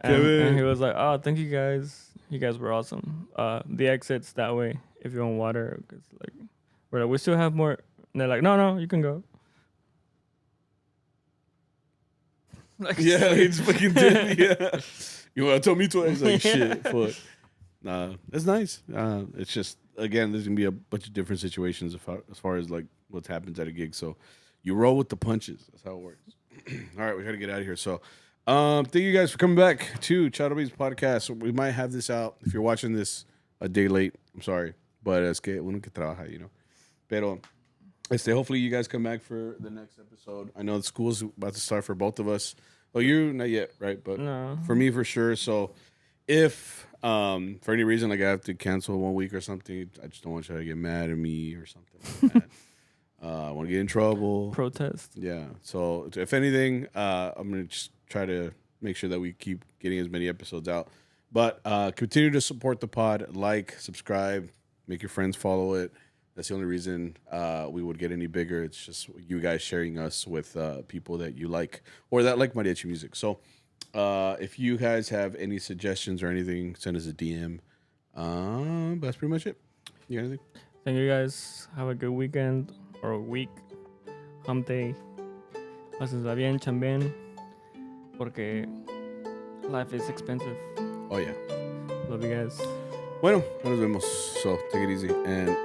Kevin. And he was like, oh, thank you guys. You guys were awesome. The exit's that way if you want water. Cause like, we're like, we still have more. And they're like, no, you can go. Like, yeah, he's fucking dead. Yeah. You want to tell me twice? Like, shit, fuck. Nah, it's nice. It's just, again, there's going to be a bunch of different situations as far as like what happens at a gig. So you roll with the punches. That's how it works. All right, we got to get out of here. So thank you guys for coming back to CharroBeans podcast. We might have this out if you're watching this a day late. I'm sorry, but es que uno que trabaja, you know. Pero hopefully you guys come back for the next episode. I know the school's about to start for both of us. Oh, you not yet, right? But no. For me, for sure. So if for any reason like I have to cancel 1 week or something, I just don't want you to get mad at me or something like that. I want to get in trouble. Protest. Yeah. So if anything, I'm going to just try to make sure that we keep getting as many episodes out. But continue to support the pod. Like, subscribe, make your friends follow it. That's the only reason we would get any bigger. It's just you guys sharing us with people that you like or that like Mariachi music. So if you guys have any suggestions or anything, send us a DM. That's pretty much it. You got anything? Thank you guys. Have a good weekend or week. Hump day. Pásensela bien, chambén. Porque life is expensive. Oh, yeah. Love you guys. Bueno, nos vemos. So take it easy and